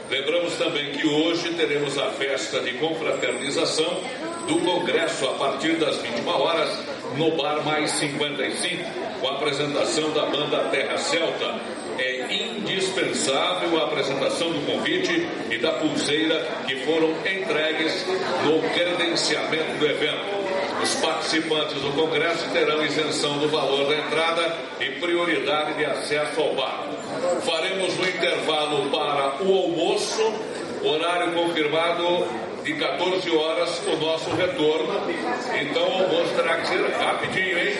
Lembramos também que hoje teremos a festa de confraternização do Congresso a partir das 21 horas no Bar Mais 55, com a apresentação da banda Terra Celta. É indispensável a apresentação do convite e da pulseira que foram entregues no credenciamento do evento. Os participantes do Congresso terão isenção do valor da entrada e prioridade de acesso ao bar. Faremos um intervalo para o almoço, horário confirmado de 14 horas, o nosso retorno. Então o almoço terá que ser rapidinho, hein?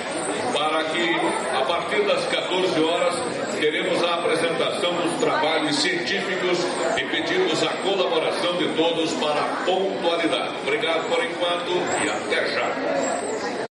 Para que a partir das 14 horas teremos a apresentação dos trabalhos científicos e pedimos a colaboração de todos para a pontualidade. Obrigado por enquanto e até já.